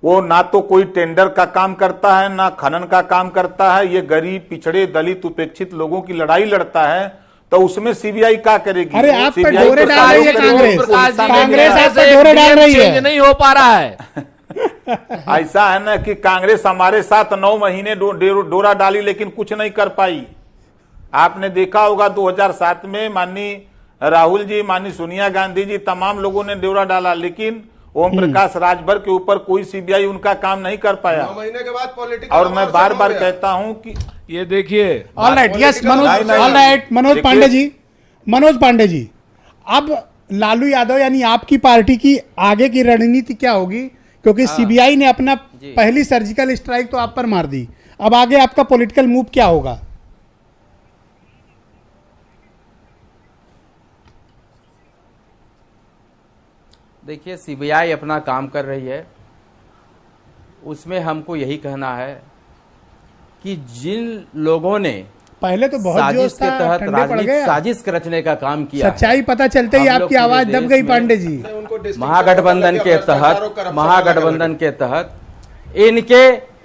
वो ना तो कोई टेंडर का काम करता है, ना खनन का काम करता है। ये गरीब, पिछड़े, दलित, उपेक्षित लोगों की लड़ाई लड़ता है। तो उसमें सीबीआई क्या करेगी? अरे आप पे CBI डोरे तो डाल रही है कांग्रेस, कांग्रेस आप पे डोरे डाल रही है। नहीं हो पा रहा है। ऐसा है ना कि कांग्रेस हमारे साथ 9 महीने डोरा डाली लेकिन कुछ नहीं कर पाई। आपने देखा होगा 2007 में माननीय राहुल जी, माननीय सोनिया गांधी जी, तमाम लोगों ने डोरा डाला, लेकिन ओम प्रकाश राजभर के ऊपर कोई सीबीआई उनका काम नहीं कर पाया। 9 महीने के बाद पॉलिटिकल और मैं बार बार कहता हूं कि ये देखिए, all right, yes Manoj, all right Manoj Pandey ji, Manoj Pandey ji, अब लालू यादव यानी आपकी पार्टी की आगे की रणनीति क्या होगी? क्योंकि सीबीआई ने अपना पहली सर्जिकल स्ट्राइक तो आप पर मार दी, अब आगे आपका पॉलिटिकल मूव क्या होगा? देखिए, सीबीआई अपना काम कर रही है, उसमें हमको यही कहना है कि जिन लोगों ने पहले तो बहुत जोश साजिश के था, तहत ठंडे पड़ राजनीतिक गए। साजिश रचने का काम किया है, सच्चाई पता चलते ही हम लोग आपकी पूरे आवाज दब देश गई में पांडे जी। महागठबंधन के तहत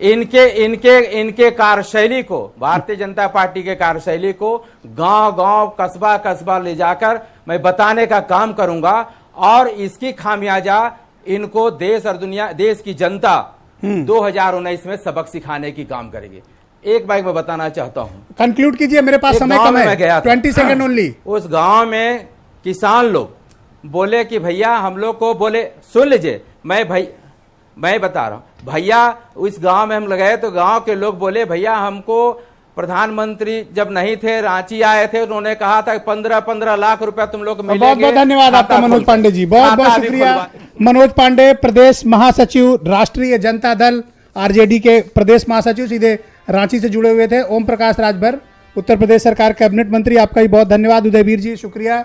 इनके कार्यशैली को, भारतीय जनता पार्टी के कार्यशैली को गांव-गांव, कस्बा ले जाकर मैं बताने का काम करूंगा, और इसकी खामियाजा इनको देश और दुनिया, देश की जनता 2019 में सबक सिखाने की काम करेगी। एक बात मैं बताना चाहता हूं, कंक्लूड कीजिए, मेरे पास समय कम है, 20 सेकंड ओनली। उस गांव में किसान लोग बोले कि भैया हम लोग को, बोले सुन लीजिए, मैं बता रहा हूं भैया, उस गांव में हम गए तो गांव के लोग बोले भैया हमको प्रधानमंत्री जब नहीं थे, रांची आए थे, उन्होंने कहा था 15-15 लाख रुपया तुम लोग मिलेंगे। बहुत बहुत धन्यवाद आपका मनोज पांडे जी, बहुत बहुत शुक्रिया। मनोज पांडे, प्रदेश महासचिव, राष्ट्रीय जनता दल आरजेडी के प्रदेश महासचिव, सीधे रांची से जुड़े हुए थे। ओम प्रकाश राजभर, उत्तर प्रदेश सरकार कैबिनेट मंत्री, आपका ही बहुत धन्यवाद। उदयवीर जी शुक्रिया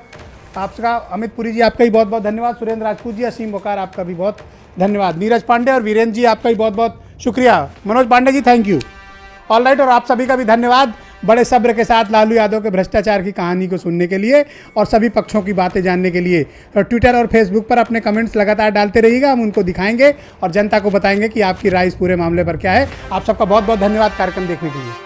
आपका। अमित पुरी जी आपका ही बहुत बहुत धन्यवाद। सुरेंद्र राजपूत जी, असीम वकार आपका भी बहुत धन्यवाद। नीरज पांडे और वीरेंद्र जी आपका ही बहुत बहुत शुक्रिया। मनोज पांडे जी थैंक यू। ऑल राइट, और आप सभी का भी धन्यवाद बड़े सब्र के साथ लालू यादव के भ्रष्टाचार की कहानी को सुनने के लिए और सभी पक्षों की बातें जानने के लिए। ट्विटर और फेसबुक पर अपने कमेंट्स लगातार डालते रहिएगा, हम उनको दिखाएंगे और जनता को बताएंगे कि आपकी राय इस पूरे मामले पर क्या है। आप सबका बहुत बहुत धन्यवाद कार्यक्रम देखने के लिए।